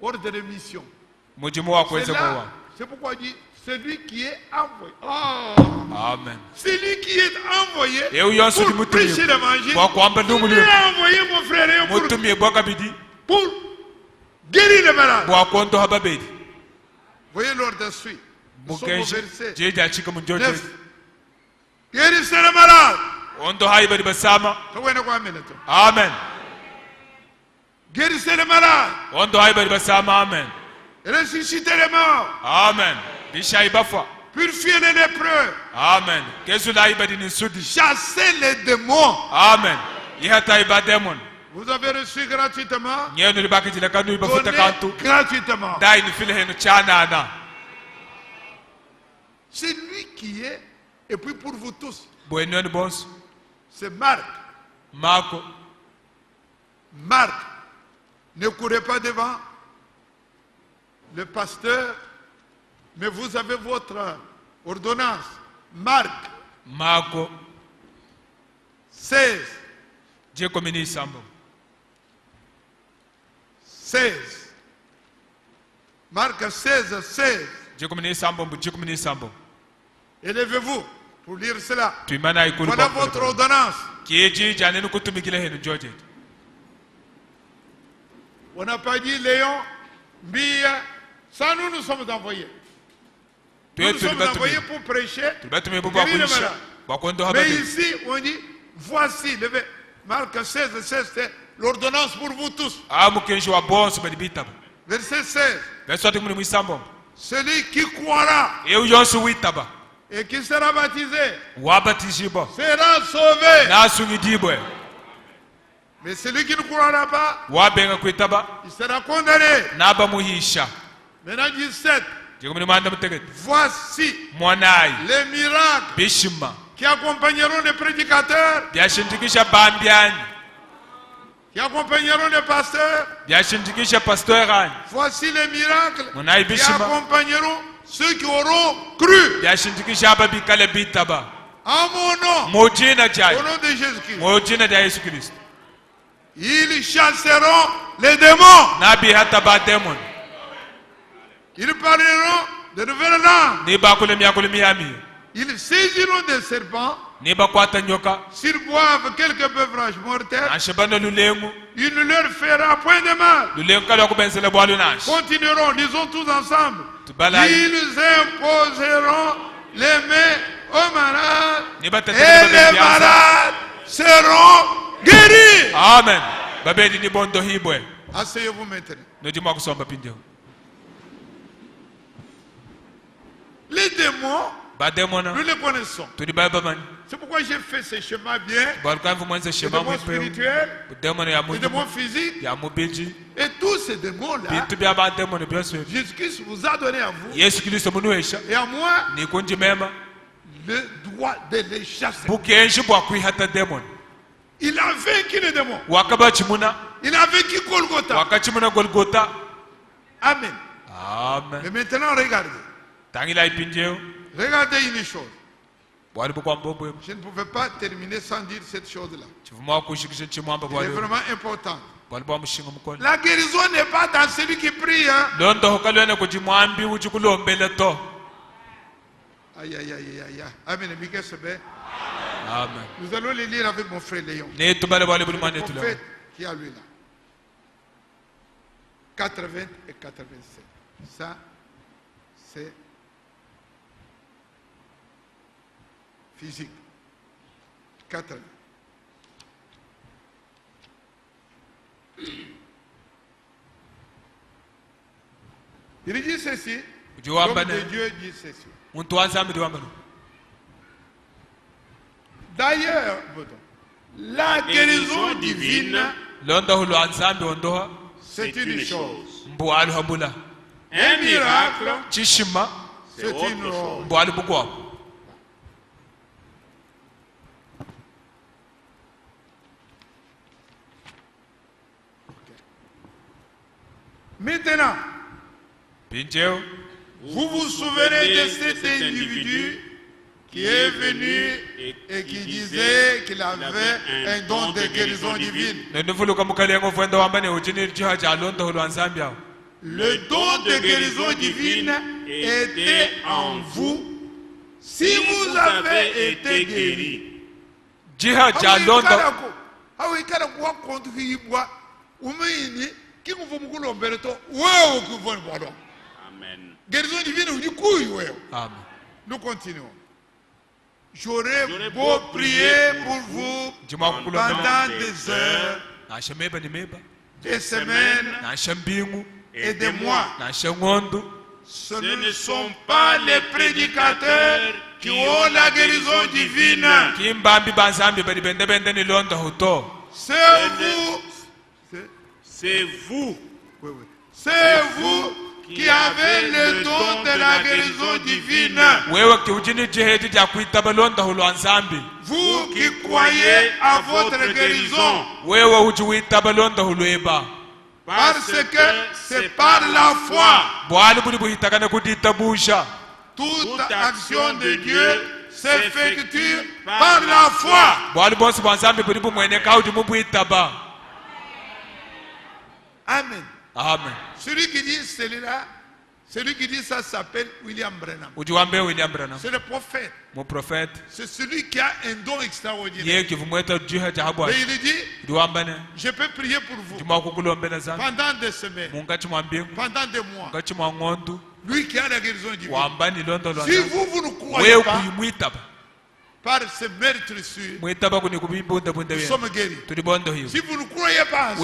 Ordre de mission. C'est pourquoi il dit celui qui est envoyé. Oh. Amen. Celui qui est envoyé pour prêcher l'évangile. Il est envoyé, mon frère, pour guérir les malades. Voyez l'ordre suit. Nous sommes au verset 9. Guérissez les malades. Amen. Guérissez les malades. Amen. Ressuscitez les morts. Amen. Purifiez les lépreux. Amen. Chassez les démons. Amen. Vous avez reçu gratuitement. Donnez gratuitement. C'est lui qui est, et puis pour vous tous. C'est Marc. Marc. Ne courez pas devant le pasteur, mais vous avez votre ordonnance. Marc 16. 16. Marc 16, 16. Élevez-vous pour lire cela. Voilà votre ordonnance. On n'a pas dit Léon, Bia, ça nous sommes envoyés. Nous sommes envoyés pour prêcher, pour guérir les malades. Mais ici, on dit, voici, Marc 16, 16, c'est l'ordonnance pour vous tous. Verset 16. Celui qui croira et qui sera baptisé sera sauvé. Mais celui qui ne croira pas, il sera condamné. Maintenant 17. Voici les miracles qui accompagneront les prédicateurs, qui accompagneront les pasteurs. Voici les miracles qui accompagneront ceux qui auront cru en mon nom, au nom de Jésus-Christ. Ils chasseront les démons. Nabi hata ba demon. Ils parleront de nouvelles langues. Ils saisiront des serpents. S'ils boivent quelques beverages mortels, il ne leur fera point de mal. Continueront, disons tous ensemble. Ils imposeront les mains aux malades et les malades seront guéris. Amen. Asseyez-vous maintenant. Les démons, nous les connaissons. C'est pourquoi j'ai fait ce chemin bien. Les démons spirituels, les démons physiques. Et tous ces démons-là, Jésus-Christ vous a donné à vous et à moi le droit de les chasser. Il a vaincu les démons. Il a vaincu Golgotha. Amen. Mais maintenant, regardez. Regardez une chose. Je ne pouvais pas terminer sans dire cette chose-là. C'est vraiment important. La guérison n'est pas dans celui qui prie. Hein? Aïe, aïe, aïe, aïe. Amen. Amen. Nous allons les lire avec mon frère Léon. Le prophète qui a lu là. 80 et 87. Ça, c'est physique. 80. Il dit ceci. L'homme de Dieu dit ceci. D'ailleurs, la guérison divine, c'est une chose. Un miracle, c'est une autre. Maintenant, vous vous souvenez de cet individu qui est venu et qui disait qu'il avait un don de guérison divine. Le don de guérison divine était en vous si vous avez été guéri. Amen. Guérison divine, du coup, amen. Nous continuons. J'aurais beau prier pour vous pendant des heures, des semaines et des mois. Ce ne sont pas les prédicateurs qui ont la guérison divine. C'est vous. C'est vous qui avez le don de la guérison divine. Vous qui croyez à votre guérison. Parce que c'est par la foi. Toute action de Dieu s'effectue par la foi. Amen. Amen. Celui qui dit celui-là, celui qui dit ça s'appelle William Branham. C'est le prophète. Mon prophète. C'est celui qui a un don extraordinaire. Et il dit, je peux prier pour vous pendant des semaines, pendant des mois. Lui qui a la guérison divine. Si vous ne croyez pas, par ce meurtrissure, nous sommes guéris. Si vous ne croyez pas en ça,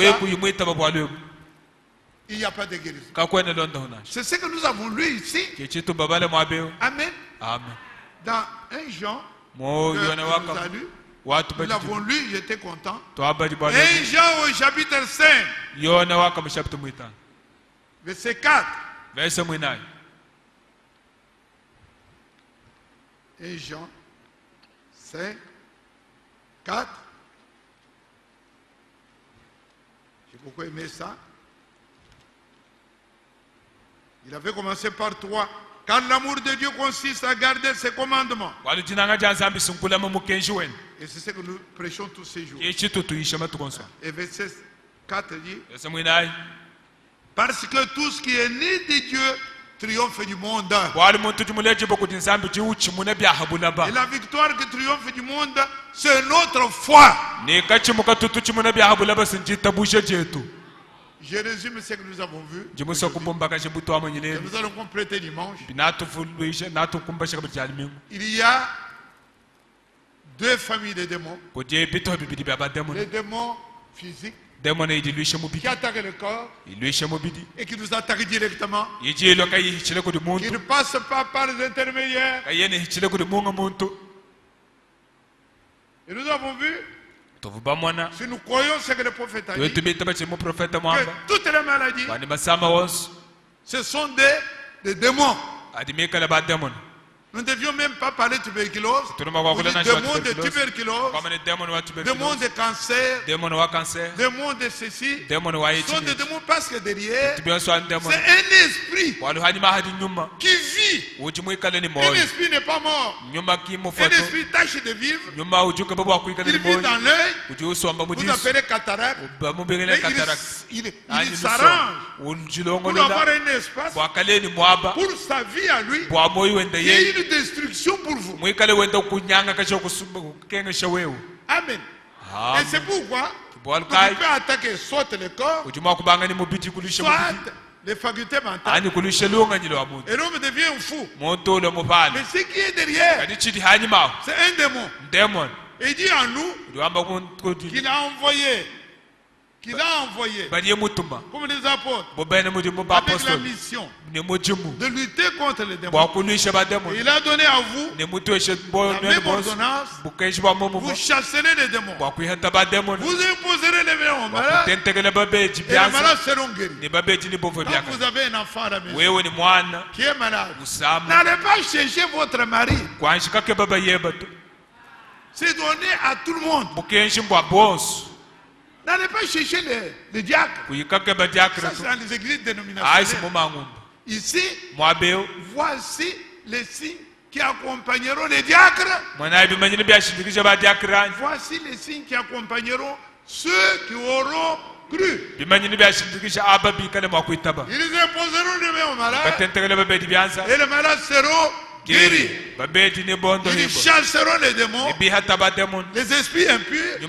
il n'y a pas de guérison. C'est ce que nous avons lu ici. Amen. Amen. Dans 1 Jean, nous l'avons lu, j'étais content. 1 Jean au chapitre 5, verset 4. 1 Jean 5, 4. J'ai beaucoup aimé ça. Il avait commencé par 3. Car l'amour de Dieu consiste à garder ses commandements. Et c'est ce que nous prêchons tous ces jours. Et verset 4 dit, parce que tout ce qui est né de Dieu triomphe du monde. Et la victoire qui triomphe du monde, c'est notre foi. Je résume ce que nous avons vu. Et nous allons compléter dimanche. Il y a deux familles de démons. Les démons physiques qui attaquent le corps et qui nous attaquent directement. Qui ne passent pas par les intermédiaires. Et nous avons vu, si nous croyons ce que le prophète a dit, que toutes les maladies, ce sont des démons. Nous ne devions même pas parler de tuberculose, ou des démons de tuberculose, démons de cancer, démons de ceci. Ce sont des démons parce que derrière, c'est un esprit qui vit. Un esprit n'est pas mort. Un esprit tâche de vivre. Il vit dans l'œil. Vous appelez cataracte. Il s'arrange pour avoir un espace pour sa vie à lui. Il y a une destruction pour vous. Amen. Et c'est pourquoi tu peux attaquer soit le corps, soit les facultés mentales. Et l'homme devient fou. Mais ce qui est derrière, c'est un démon. Et il dit en nous qu'il a envoyé comme les apôtres avec la mission de lutter contre les démons. Et il a donné à vous la même ordonnance. Vous chasserez les démons. Vous imposerez les démons aux malades. Et les malades seront guéris. Quand vous avez un enfant à la maison qui est malade, n'allez pas chercher votre mari. C'est donné à tout le monde. N'allez pas chercher les diacres. Ça, c'est dans les églises dénominationnelles. Ici, voici les signes qui accompagneront les diacres. Voici les signes qui accompagneront ceux qui auront cru. Ils imposeront les mains aux malades. Et les malades seront guéris. Ils chasseront les démons, les esprits impurs,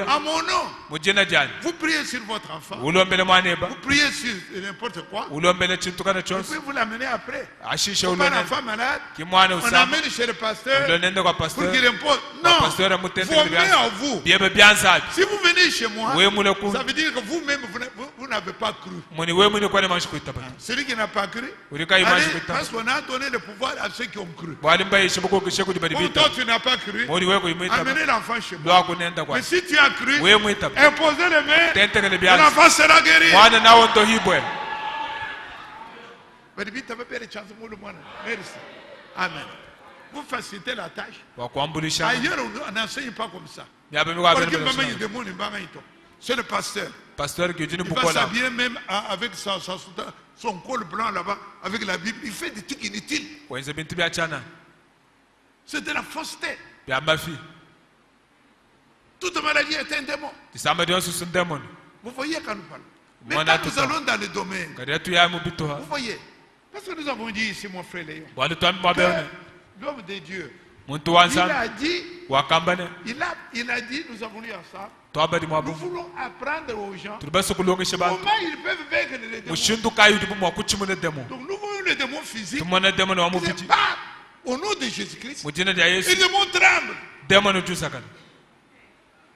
à mon nom. Vous priez sur votre enfant, vous priez sur n'importe quoi, et puis vous l'amenez après. Un enfant malade, on amène chez le pasteur pour qu'il impose. Non, vos mains à vous. Si vous venez chez moi, ça veut dire que vous-même, vous n'avez pas cru. Celui qui n'a pas cru, parce qu'on a donné le pouvoir à ceux qui ont cru. Comme toi tu n'as pas cru, amenez l'enfant chez moi. Mais si tu as cru, imposez les mains, l'enfant sera guéri. Merci. Amen. Vous facilitez la tâche. Ailleurs, on n'enseigne pas comme ça. C'est le pasteur. Il va s'habiller même avec son col blanc là-bas, avec la Bible. Il fait des trucs inutiles. C'est de la fausseté. Toute maladie est un démon. Vous voyez quand nous parlons. Mais quand nous allons dans le domaine, vous voyez, parce que nous avons dit ici, mon frère Léon, l'homme de Dieu, il a dit, nous avons lu ensemble, nous voulons apprendre aux gens comment ils peuvent vaincre les démons. Donc nous voyons les démons physiques, ils partent au nom de Jésus-Christ, et les démons tremblent.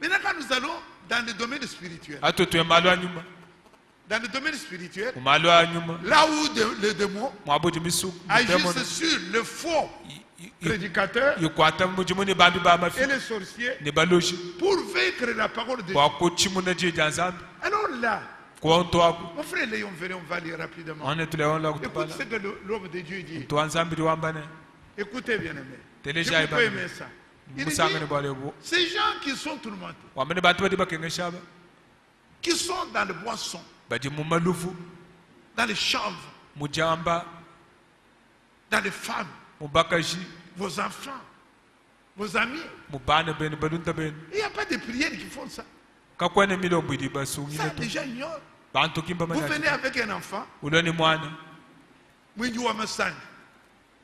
Maintenant quand nous allons dans le domaine spirituel, là où les démons agissent sur le faux prédicateur et les sorciers pour vaincre la parole de Dieu. Alors là, mon frère Léon, on va lire rapidement. Écoute ce que l'homme de Dieu dit. Écoutez bien aimé. Je peux aimer ça. Il dit, ces gens qui sont tourmentés, qui sont dans le boisson, dans les chanvres, dans les femmes, vos enfants, vos amis. Il n'y a pas de prières qui font ça. Ça, les gens ignorent. Vous venez avec un enfant,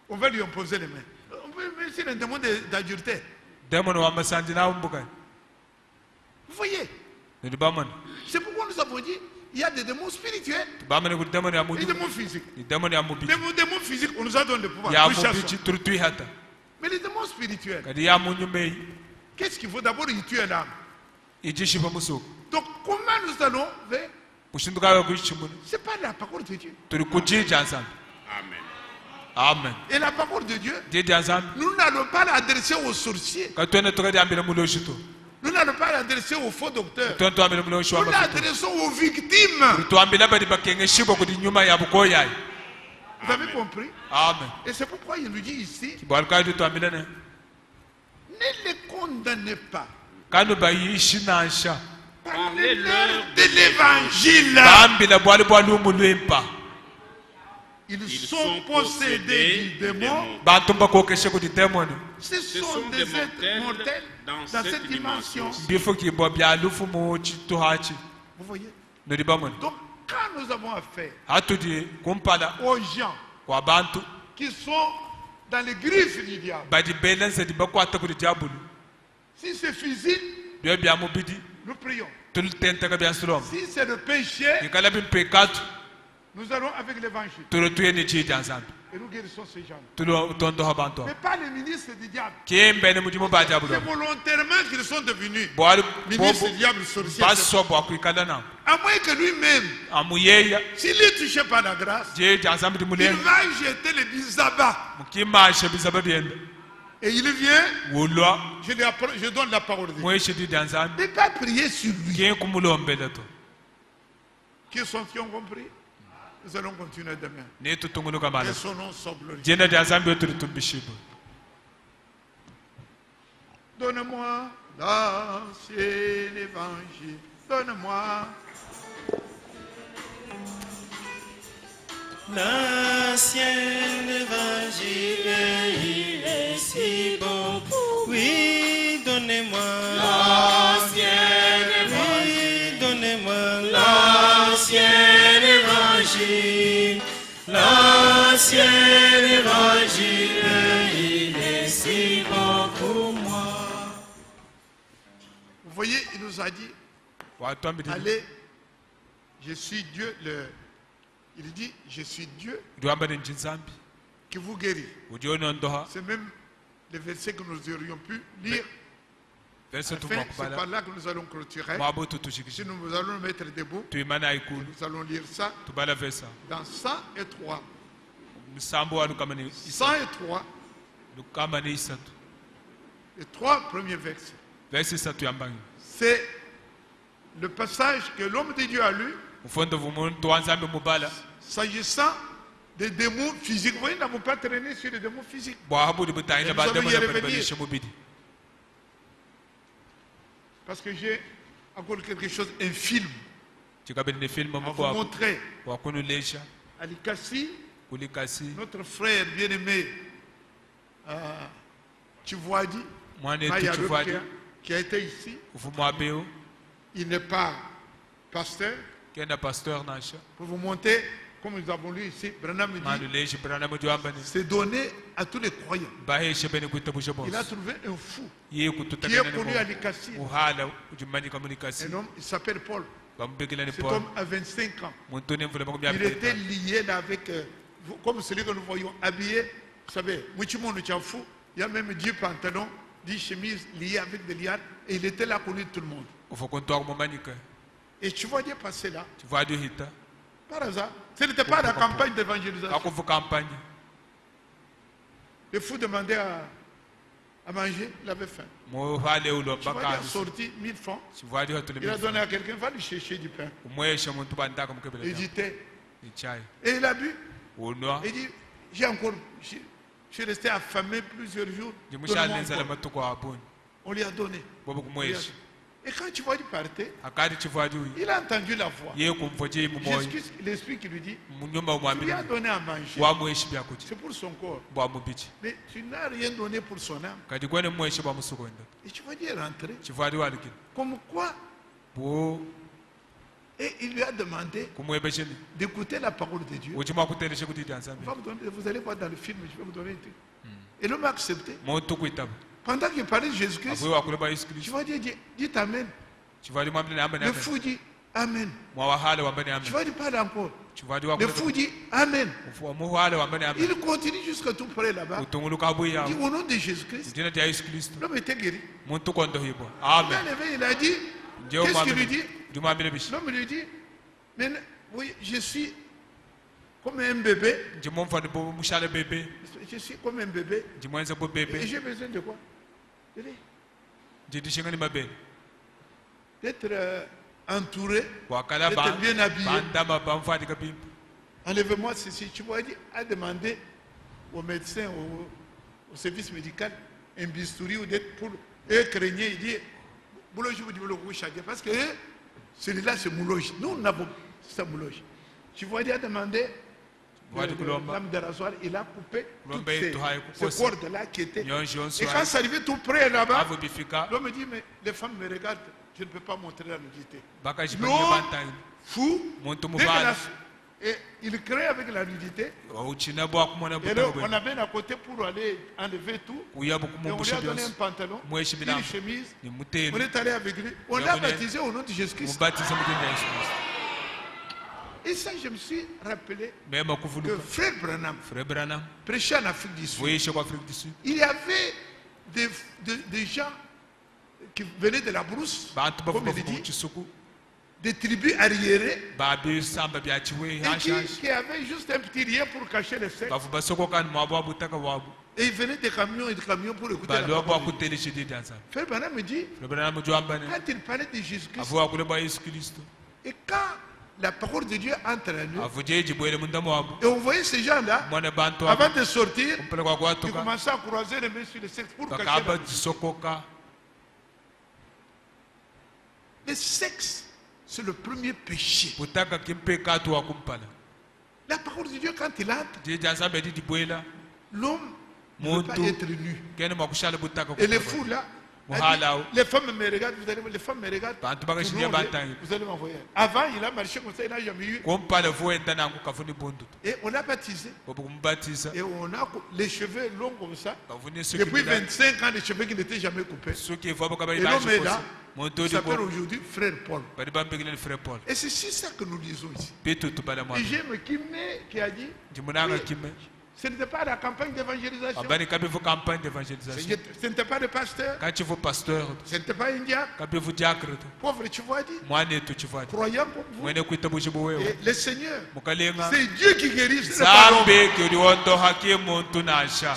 on va lui imposer les mains. C'est un démon d'adultère. Vous voyez? C'est pourquoi nous avons dit il y a des démons spirituels et des démons physiques. Les démons physiques, on nous a donné le pouvoir. Mais les démons spirituels, qu'est-ce qu'il faut? D'abord, ils tuent l'âme. Donc, comment nous allons faire? Ce n'est pas la parole de Dieu. Amen. Amen. Et la parole de Dieu, nous n'allons pas l'adresser aux sorciers. Nous n'allons pas l'adresser aux faux docteurs. Nous l'adressons aux victimes. Vous avez compris? Amen. Et c'est pourquoi il nous dit ici, ne les condamnez pas. Parlez-leur de l'évangile. Ils sont possédés du démon. Ce sont des êtres mortels dans cette dimension. Vous voyez? Donc, quand nous avons affaire aux gens qui sont dans les griffes du diable, si c'est physique, nous prions. Si c'est le péché, nous allons avec l'évangile. Et nous guérissons ces gens. Mais pas les ministres du diable. C'est volontairement qu'ils sont devenus ministres du diable sorciers. À moins que lui-même, s'il est touché par la grâce, il va jeter les bisabas. Et il vient, je donne la parole de Dieu. Ne pas prier sur lui. Qui sont qui ont compris? Nous allons continuer demain. Que son nom soit glorifié. Donne-moi l'ancien évangile. Donne-moi l'ancien évangile, il est si bon. Oui, donnez-moi l'ancien évangile. Oui, donnez-moi l'ancien évangile. L'ancien évangile, il est si bon pour moi. Vous voyez, il nous a dit, allez, je suis Dieu. Il dit, je suis Dieu qui vous guérit. C'est même le verset que nous aurions pu lire. C'est par là que nous allons clôturer. Si nous allons nous mettre debout, nous allons lire ça dans 103. 103. Les 3 premiers versets. C'est le passage que l'homme de Dieu a lu. S'agissant des démons physiques, vous voyez, nous n'avons pas traîné sur les démons physiques. Nous allons y revenir. Parce que j'ai encore quelque chose, un film à vous montrer. Ali Kassi, notre frère bien-aimé, Tchouadi, qui a été ici. Il n'est pas pasteur. Pour vous montrer, comme nous avons lu ici, Branham dit, c'est donné à tous les croyants. Il a trouvé un fou qui est connu à l'Ikassi. Un homme, il s'appelle Paul. Cet homme a 25 ans. Il était lié là avec, comme celui que nous voyons, habillé. Vous savez, il y a même 10 pantalons, 10 chemises liées avec des liards. Et il était là connu de tout le monde. Et tu vois Dieu passer là. Par hasard. Ce n'était pas la campagne d'évangélisation. Le fou demandait à manger, il avait faim. Tu vois Dieu a sorti 1000 francs. Il a donné à quelqu'un, va lui chercher du pain. Et du thé. Et il a bu. Il dit, je suis resté affamé plusieurs jours. On lui a donné. Et quand tu vois du partir, il a entendu la voix. Jésus, l'esprit qui lui dit, tu lui as donné à manger. C'est pour son corps. Mais tu n'as rien donné pour son âme. Et tu vois dire rentrer. Comme quoi? Et il lui a demandé d'écouter la parole de Dieu. Vous allez voir dans le film, je vais vous donner un truc. Et l'homme a accepté. Pendant qu'il parlait de Jésus-Christ, tu vas dire, dis Amen. Le fou dit Amen. Tu vas dire, parle encore. Le fou dit Amen. Il continue jusqu'à tout près là-bas. Il dit au nom de Jésus-Christ. L'homme était guéri. Amen. Il a dit, qu'est-ce qu'il lui dit? L'homme lui dit, mais oui, je suis comme un bébé. Je suis comme un bébé. Et j'ai besoin de quoi? D'être entouré, d'être bien habillé. Enlève-moi ceci. Tu vois, il a demandé au médecin, au service médical, un bistouri ou d'être pour eux craignaient. Il dit, parce que celui-là c'est mouloge. Nous, nous n'avons pas ça mouloge. Tu vois, il a demandé. L'âme de rasoir, il a coupé toutes ces cordes-là qui étaient. Et quand c'est arrivé tout près là-bas, l'homme me dit, mais les femmes me regardent, je ne peux pas montrer la nudité. L'homme fou, et il crée avec la nudité. Et là, on avait à côté pour aller enlever tout. Et on lui a donné un pantalon, une chemise. On est allé avec lui. On l'a baptisé au nom de Jésus-Christ. Et ça, je me suis rappelé que Frère Branham prêchait en Afrique du Sud. Il y avait des gens qui venaient de la brousse, comme il dit, des tribus arriérées, et qui avaient juste un petit rien pour cacher les seins. Et ils venaient des camions et des camions pour écouter la parole. Frère Branham me dit, quand il parlait de Jésus-Christ, et quand la parole de Dieu entre à nous, et on voyait ces gens-là, avant de sortir, ils commençaient à croiser les mains sur le sexe pour cacher la vie. Le sexe, c'est le premier péché. La parole de Dieu, quand il entre, l'homme ne peut pas être nu. Et les fous là, les femmes me regardent, les femmes me regardent, vous allez m'envoyer. Avant, il a marché comme ça, il n'a jamais eu. Et on l'a baptisé. Et on a les cheveux longs comme ça. Depuis 25 ans, les cheveux qui n'étaient jamais coupés. Et l'homme est là. Il s'appelle aujourd'hui Frère Paul. Et c'est ça que nous lisons ici. Et j'aime Kimé qui a dit, ce n'était pas la campagne d'évangélisation. Ce n'était pas le pasteur. Ce n'était pas un diacre. Pauvre, tu vois, dit. Croyant pour vous. Et le Seigneur, c'est Dieu qui guérit. C'est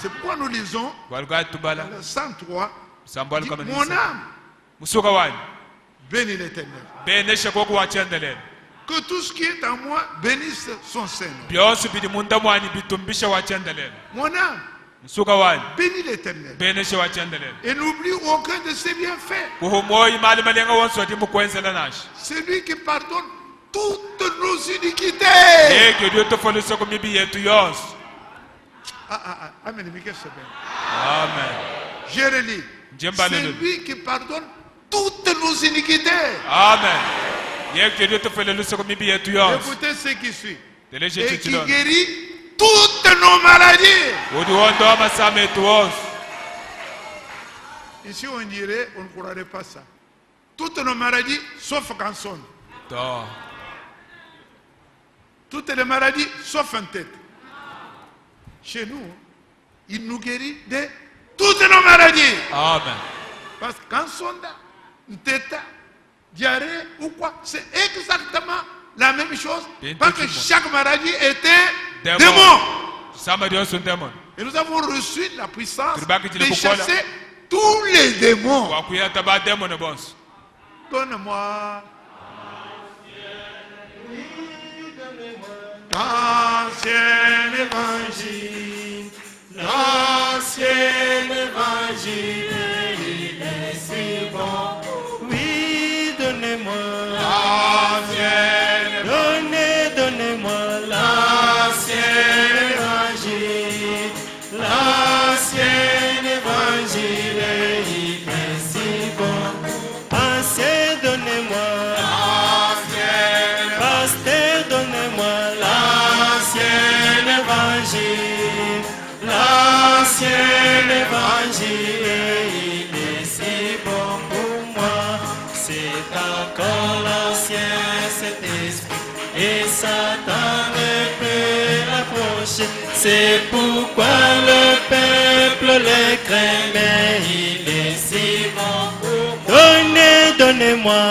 pourquoi nous lisons dans le 103, mon âme bénis l'Éternel. Que tout ce qui est en moi bénisse son Seigneur. Mon âme bénis l'Éternel. Et n'oublie aucun de ses bienfaits. C'est lui qui pardonne toutes nos iniquités. Amen. Je relis. C'est lui qui pardonne toutes nos iniquités. Amen. Écoutez ce qui suit. Et qui guérit toutes nos maladies. Ici on dirait, on ne croirait pas ça. Toutes nos maladies sauf cancer. Toutes les maladies sauf en tête. Chez nous, il nous guérit de toutes nos maladies. Amen. Parce que quand sonda, tête, diarrhée ou quoi, c'est exactement la même chose. Parce que chaque maladie était démon. Et nous avons reçu la puissance de chasser tous les démons. Donne-moi l'ancien évangile. L'ancien évangile, il est si bon. Oui. C'est pourquoi le peuple le craint, mais il est si bon pour moi. Donnez-moi,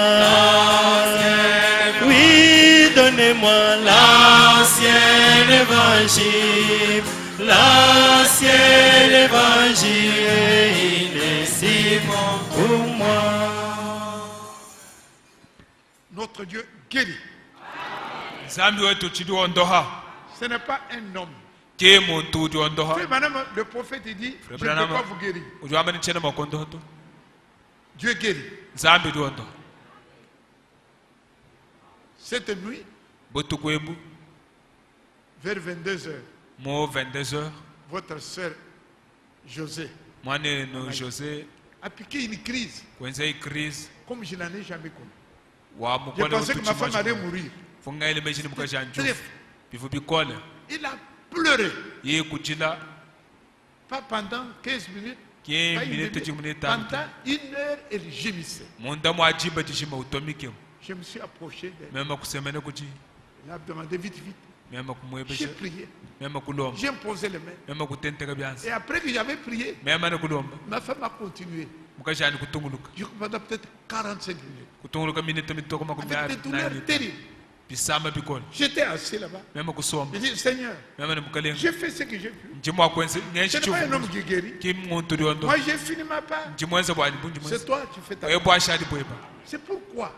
oui, donnez-moi l'ancien évangile, l'ancien évangile, il est si bon pour moi. Notre Dieu guérit. Ce n'est pas un homme. Le prophète dit, je ne peux pas vous guérir. Dieu guérit. Cette nuit, vers 22h, votre soeur José a piqué une crise comme je n'en ai jamais connu. Je pensais que ma femme allait mourir. Il a pleuré. Pas pendant 15 minutes. Pendant 1 heure, elle gémissait. Je me suis approché d'elle. Elle a demandé vite. J'ai prié. J'ai imposé les mains. Et après que j'avais prié, ma femme a continué. Je pendant peut-être 45 minutes. Avec des douleurs terribles. J'étais assis là-bas. J'ai dit, Seigneur, j'ai fait ce que j'ai pu. Ce n'est pas un homme qui guérit. Moi, j'ai fini ma part. C'est toi qui fais ta part. C'est pourquoi,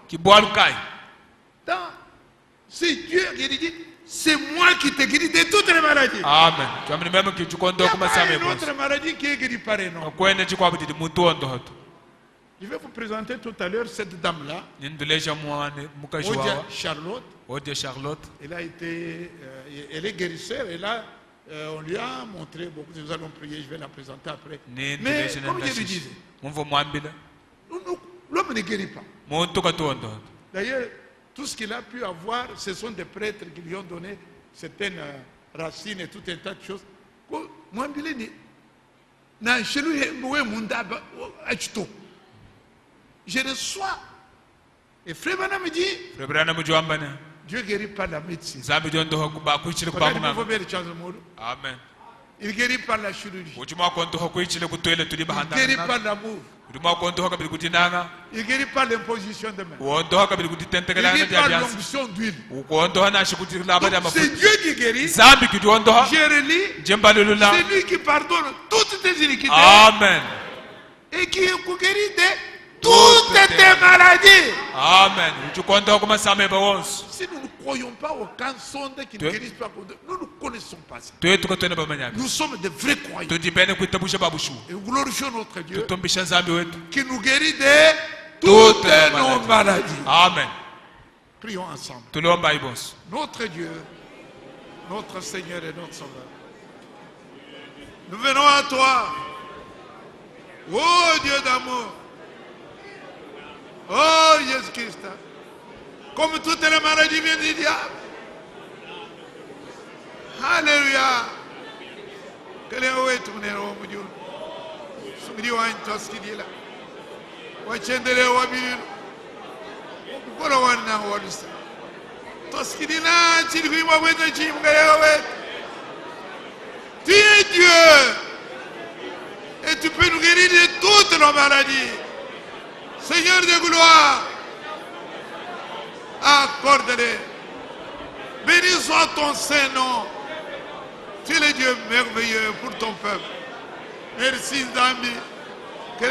c'est Dieu qui dit, c'est moi qui te guéris de toutes les maladies. Amen. Il n'y a pas une autre maladie qui est guérie par un homme. Je vais vous présenter tout à l'heure cette dame-là, Charlotte. Elle est guérisseur et là, on lui a montré beaucoup. Nous allons prier, je vais la présenter après. Mais comme je le disais, l'homme ne guérit pas. D'ailleurs, tout ce qu'il a pu avoir, ce sont des prêtres qui lui ont donné certaines racines et tout un tas de choses. Je reçois. Et Frère Branham me dit, Dieu guérit par la médecine. Amen. Il guérit par la chirurgie. Il guérit par l'amour. Il guérit par l'imposition de main. Il guérit par l'onction d'huile. C'est Dieu qui guérit. Je relis. C'est lui qui pardonne toutes tes iniquités. Amen. Et qui guérit de toutes tes maladies. Amen. Si nous ne croyons pas aux sondes qui ne guérissent pas, nous ne connaissons pas ça. Nous sommes des vrais croyants. Et nous glorifions notre Dieu qui nous guérit de toutes nos maladies. Amen. Prions ensemble. Notre Dieu, notre Seigneur et notre Sauveur, nous venons à toi. Oh Dieu d'amour. Oh Jésus-Christ, comme toutes les maladies viennent du diable. Alléluia. Quel est ton héros, mon Dieu? Sumiri wa intoskidila. Wachendele wa bilu. Ukora wana walisa. Toskidila chirui wa weta chimgaya wet. Tu es Dieu. Et tu peux nous guérir de toutes nos maladies. Seigneur de gloire, accorde-les. Béni soit ton Saint-Nom. Tu es le Dieu merveilleux pour ton peuple. Merci, Zambi. Il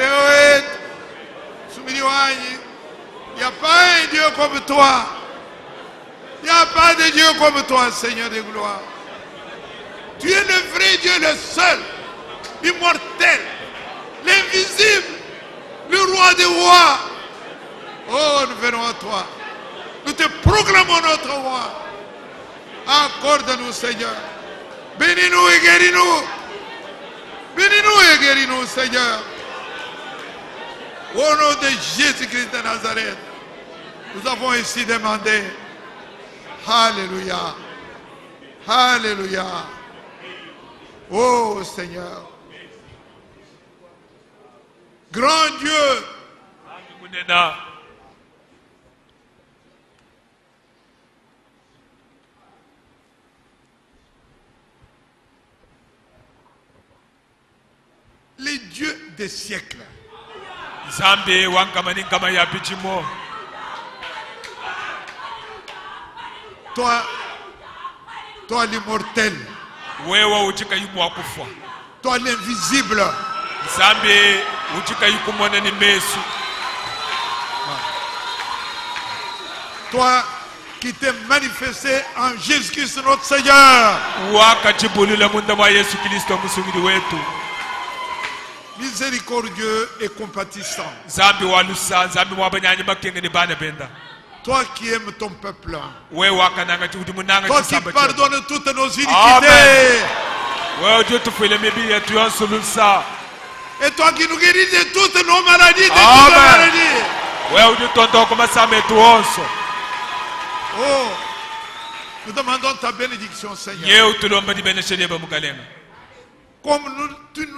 n'y a pas un Dieu comme toi. Il n'y a pas de Dieu comme toi, Seigneur de gloire. Tu es le vrai Dieu, le seul, immortel, l'invisible. Le roi des rois. Oh, nous venons à toi. Nous te proclamons notre roi. Accorde-nous, Seigneur. Bénis-nous et guéris-nous. Bénis-nous et guéris-nous, Seigneur. Au nom de Jésus-Christ de Nazareth, nous avons ici demandé. Alléluia. Alléluia. Oh, Seigneur. Grand Dieu, des siècles. Toi l'immortel. Toi l'invisible. Toi qui t'es manifesté en Jésus-Christ notre Seigneur. Miséricordieux et compatissant. Toi qui aimes ton peuple. Toi qui pardonnes toutes nos iniquités. Et toi qui nous guéris de toutes nos maladies. Oh, nous demandons ta bénédiction, Seigneur. Comme tu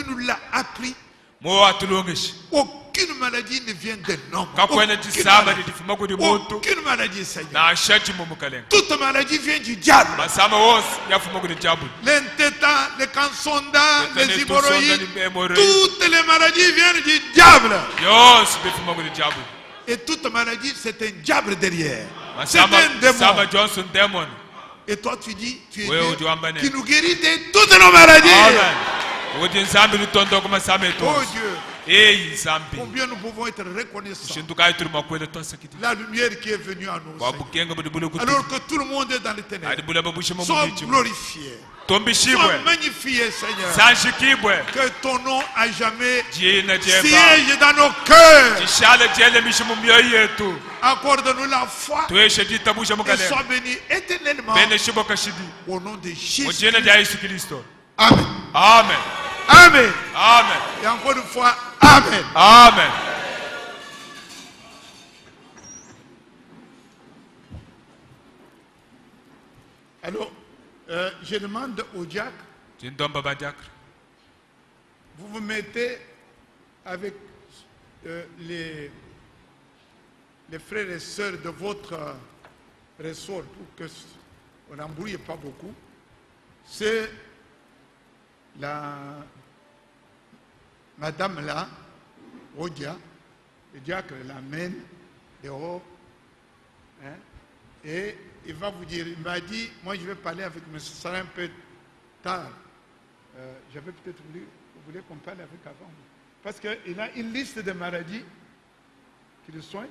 nous l'as appris, aucune maladie ne vient de l'homme. Aucune maladie, Seigneur. Toute maladie vient du diable. L'intétat, les cansondas, les hémorroïdes, toutes les maladies viennent du diable. Et toute maladie, c'est un diable derrière. C'est un démon. Et toi, tu dis, tu es Dieu qui nous guérit de toutes nos maladies. Oh Dieu, combien nous pouvons être reconnaissants. La lumière qui est venue à nous, alors que tout le monde est dans les ténèbres. Sois glorifié. Sois magnifié, Seigneur. Que ton nom à jamais siège dans nos cœurs. Accorde-nous la foi et sois béni éternellement au nom de Jésus. Amen. Amen. Amen. Amen. Et encore une fois, Amen. Amen. Alors, je demande au diacre, vous vous mettez avec les frères et sœurs de votre ressort pour que on n'embrouille pas beaucoup. C'est la madame là, Odia, le diacre l'amène dehors, hein, et il va vous dire, il m'a dit, moi je vais parler avec M. Ce sera un peu tard. J'avais peut-être voulu, vous voulez qu'on parle avec avant. Parce qu'il a une liste de maladies qui le soignent.